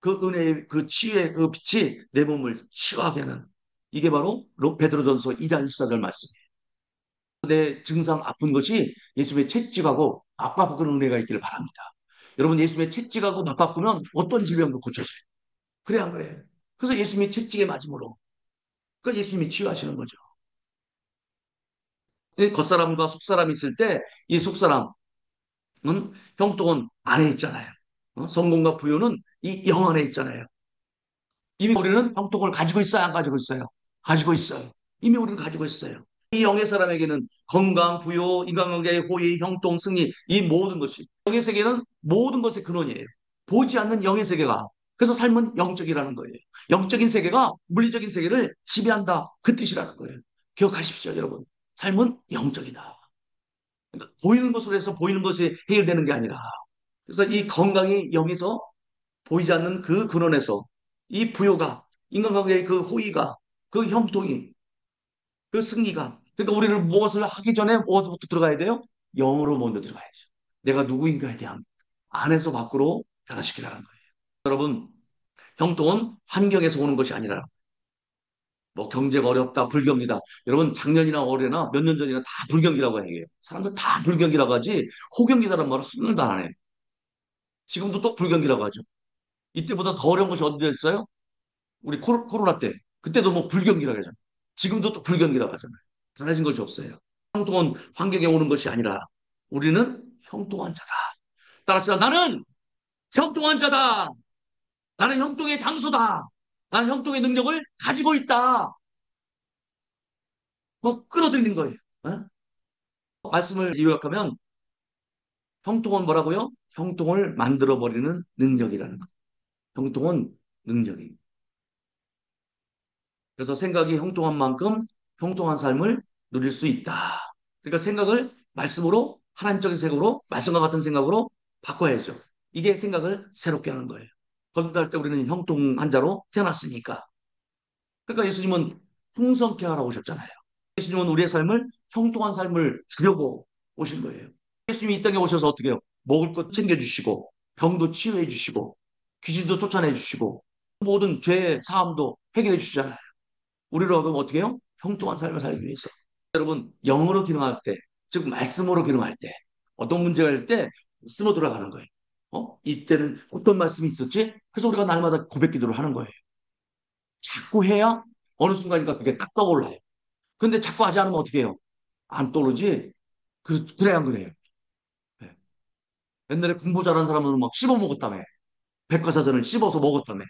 그 은혜의 그 치유의 그 빛이 내 몸을 치유하게 하는 이게 바로 베드로전서 2장 24절 말씀이에요. 내 증상 아픈 것이 예수님의 채찍하고 맞바꾸는 은혜가 있기를 바랍니다. 여러분 예수님의 채찍하고 맞바꾸면 어떤 질병도 고쳐져요. 그래 안 그래? 그래서 예수님의 채찍에 맞음으로 그러니까 예수님이 치유하시는 거죠. 겉사람과 속사람이 있을 때 이 속사람은 형통은 안에 있잖아요. 성공과 부유는 이 영 안에 있잖아요. 이미 우리는 형통을 가지고 있어요, 안 가지고 있어요? 가지고 있어요. 이미 우리는 가지고 있어요. 이 영의 사람에게는 건강, 부요, 인간관계의 호의, 형통, 승리, 이 모든 것이 영의 세계는 모든 것의 근원이에요. 보지 않는 영의 세계가 그래서 삶은 영적이라는 거예요. 영적인 세계가 물리적인 세계를 지배한다. 그 뜻이라는 거예요. 기억하십시오, 여러분. 삶은 영적이다. 그러니까 보이는 것으로 해서 보이는 것이 해결되는 게 아니라 그래서 이 건강이 영에서 보이지 않는 그 근원에서 이 부요가 인간관계의 그 호의가 그 형통이 그 승리가 그러니까 우리는 무엇을 하기 전에 무엇부터 들어가야 돼요? 영으로 먼저 들어가야죠. 내가 누구인가에 대한 안에서 밖으로 변화시키라는 거예요. 여러분 형통은 환경에서 오는 것이 아니라 뭐 경제가 어렵다 불경기다. 여러분 작년이나 올해나 몇 년 전이나 다 불경기라고 해요. 사람들 다 불경기라고 하지 호경기다라는 말을 한 번도 안 해요. 지금도 또 불경기라고 하죠. 이때보다 더 어려운 것이 언제였어요? 우리 코로나 때 그때도 뭐 불경기라고 하잖아요. 지금도 또 불경기라고 하잖아요. 달라진 것이 없어요. 형통한 환경에 오는 것이 아니라 우리는 형통한 자다. 따라서 나는 형통한 자다. 나는 형통의 장소다. 나는 형통의 능력을 가지고 있다. 뭐 끌어들이는 거예요. 어? 말씀을 요약하면 형통은 뭐라고요? 형통을 만들어버리는 능력이라는 거예요. 형통은 능력이. 그래서 생각이 형통한 만큼 형통한 삶을 누릴 수 있다. 그러니까 생각을 말씀으로 하나님적인 생각으로 말씀과 같은 생각으로 바꿔야죠. 이게 생각을 새롭게 하는 거예요. 건강할 때 우리는 형통한 자로 태어났으니까. 그러니까 예수님은 풍성케 하러 오셨잖아요. 예수님은 우리의 삶을 형통한 삶을 주려고 오신 거예요. 예수님이 이 땅에 오셔서 어떻게 해요? 먹을 것 챙겨주시고 병도 치유해 주시고 귀신도 쫓아내 주시고 모든 죄 사함도 해결해 주시잖아요. 우리로 하여금 어떻게 해요? 형통한 삶을 살기 위해서. 여러분, 영으로 기능할 때, 즉, 말씀으로 기능할 때, 어떤 문제가 일 때, 말씀으로 돌아가는 거예요. 이때는 어떤 말씀이 있었지? 그래서 우리가 날마다 고백 기도를 하는 거예요. 자꾸 해야 어느 순간인가 그게 딱 떠올라요. 근데 자꾸 하지 않으면 어떻게 해요? 안 떠오르지? 그래, 안 그래요? 네. 옛날에 공부 잘하는 사람은 막 씹어 먹었다며. 백과사전을 씹어서 먹었다며.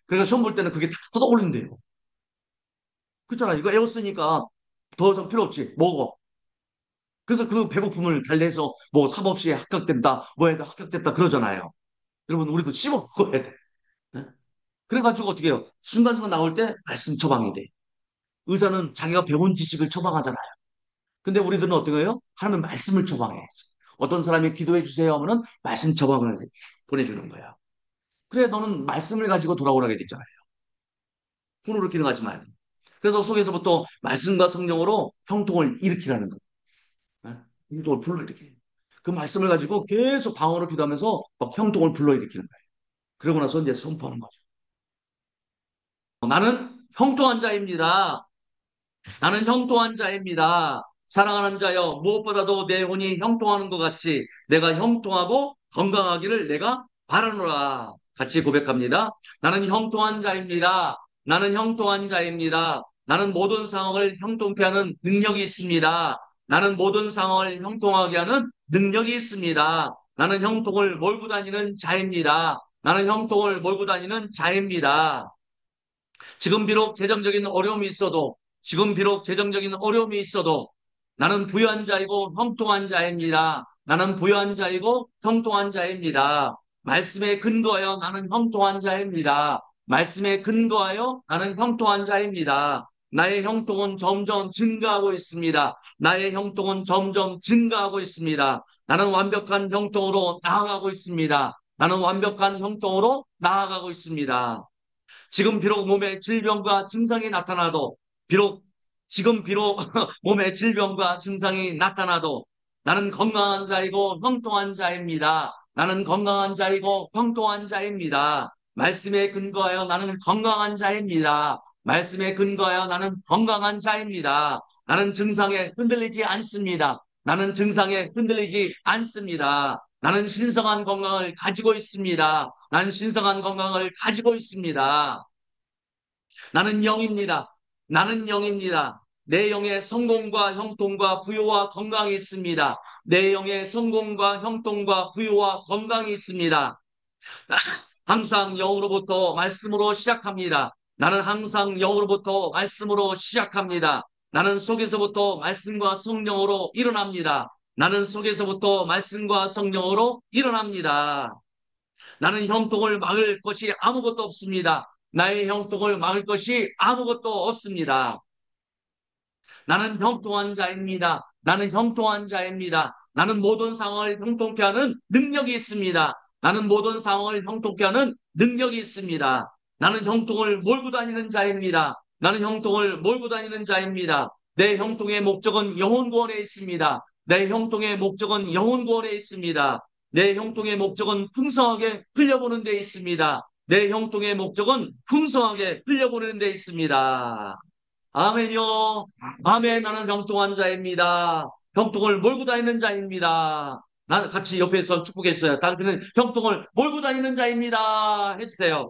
그러니까 시험 볼 때는 그게 딱 떠오른대요. 그렇잖아. 이거 애웠으니까 더 이상 필요 없지. 먹어. 그래서 그 배고픔을 달래서 뭐 사법시에 합격된다, 뭐 해도 합격됐다 그러잖아요. 여러분, 우리도 씹어 먹어야 돼. 네? 그래가지고 어떻게 해요? 순간순간 나올 때 말씀 처방이 돼. 의사는 자기가 배운 지식을 처방하잖아요. 근데 우리들은 어떻게 해요? 하나님 말씀을 처방해. 어떤 사람이 기도해 주세요 하면은 말씀 처방을 보내주는 거야. 그래, 너는 말씀을 가지고 돌아오라게 됐잖아요. 손으로 기능하지 말고. 그래서 속에서부터 말씀과 성령으로 형통을 일으키라는 거예요. 네? 형통을 불러일으켜. 그 말씀을 가지고 계속 방언으로 기도하면서 막 형통을 불러일으키는 거예요. 그러고 나서 이제 선포하는 거죠. 나는 형통한 자입니다. 나는 형통한 자입니다. 사랑하는 자여, 무엇보다도 내 혼이 형통하는 것 같이 내가 형통하고 건강하기를 내가 바라노라. 같이 고백합니다. 나는 형통한 자입니다. 나는 형통한 자입니다. 나는 모든 상황을 형통케 하는 능력이 있습니다. 나는 모든 상황을 형통하게 하는 능력이 있습니다. 나는 형통을 몰고 다니는 자입니다. 나는 형통을 몰고 다니는 자입니다. 지금 비록 재정적인 어려움이 있어도, 지금 비록 재정적인 어려움이 있어도 나는 부유한 자이고 형통한 자입니다. 나는 부유한 자이고 형통한 자입니다. 말씀에 근거하여 나는 형통한 자입니다. 말씀에 근거하여 나는 형통한 자입니다. 나의 형통은 점점 증가하고 있습니다. 나의 형통은 점점 증가하고 있습니다. 나는 완벽한 형통으로 나아가고 있습니다. 나는 완벽한 형통으로 나아가고 있습니다. 지금 비록 몸에 질병과 증상이 나타나도, 지금 비록 몸에 질병과 증상이 나타나도 나는 건강한 자이고 형통한 자입니다. 나는 건강한 자이고 형통한 자입니다. 말씀에 근거하여 나는 건강한 자입니다. 말씀에 근거하여 나는 건강한 자입니다. 나는 증상에 흔들리지 않습니다. 나는 증상에 흔들리지 않습니다. 나는 신성한 건강을 가지고 있습니다. 나는 신성한 건강을 가지고 있습니다. 나는 영입니다. 나는 영입니다. 내 영에 성공과 형통과 부요와 건강이 있습니다. 내 영에 성공과 형통과 부요와 건강이 있습니다. 항상 영으로부터 말씀으로 시작합니다. 나는 항상 영으로부터 말씀으로 시작합니다. 나는 속에서부터 말씀과 성령으로 일어납니다. 나는 속에서부터 말씀과 성령으로 일어납니다. 나는 형통을 막을 것이 아무것도 없습니다. 나의 형통을 막을 것이 아무것도 없습니다. 나는 형통한 자입니다. 나는 형통한 자입니다. 나는 모든 상황을 형통케 하는 능력이 있습니다. 나는 모든 상황을 형통케 하는 능력이 있습니다. 나는 형통을 몰고 다니는 자입니다. 나는 형통을 몰고 다니는 자입니다. 내 형통의 목적은 영혼 구원에 있습니다. 내 형통의 목적은 영혼 구원에 있습니다. 내 형통의 목적은 풍성하게 흘려보는 데 있습니다. 내 형통의 목적은 풍성하게 흘려보내는 데 있습니다. 아멘요. 아멘. 나는 형통한 자입니다. 형통을 몰고 다니는 자입니다. 나는 같이 옆에서 축복했어요. 당신은 형통을 몰고 다니는 자입니다. 해주세요.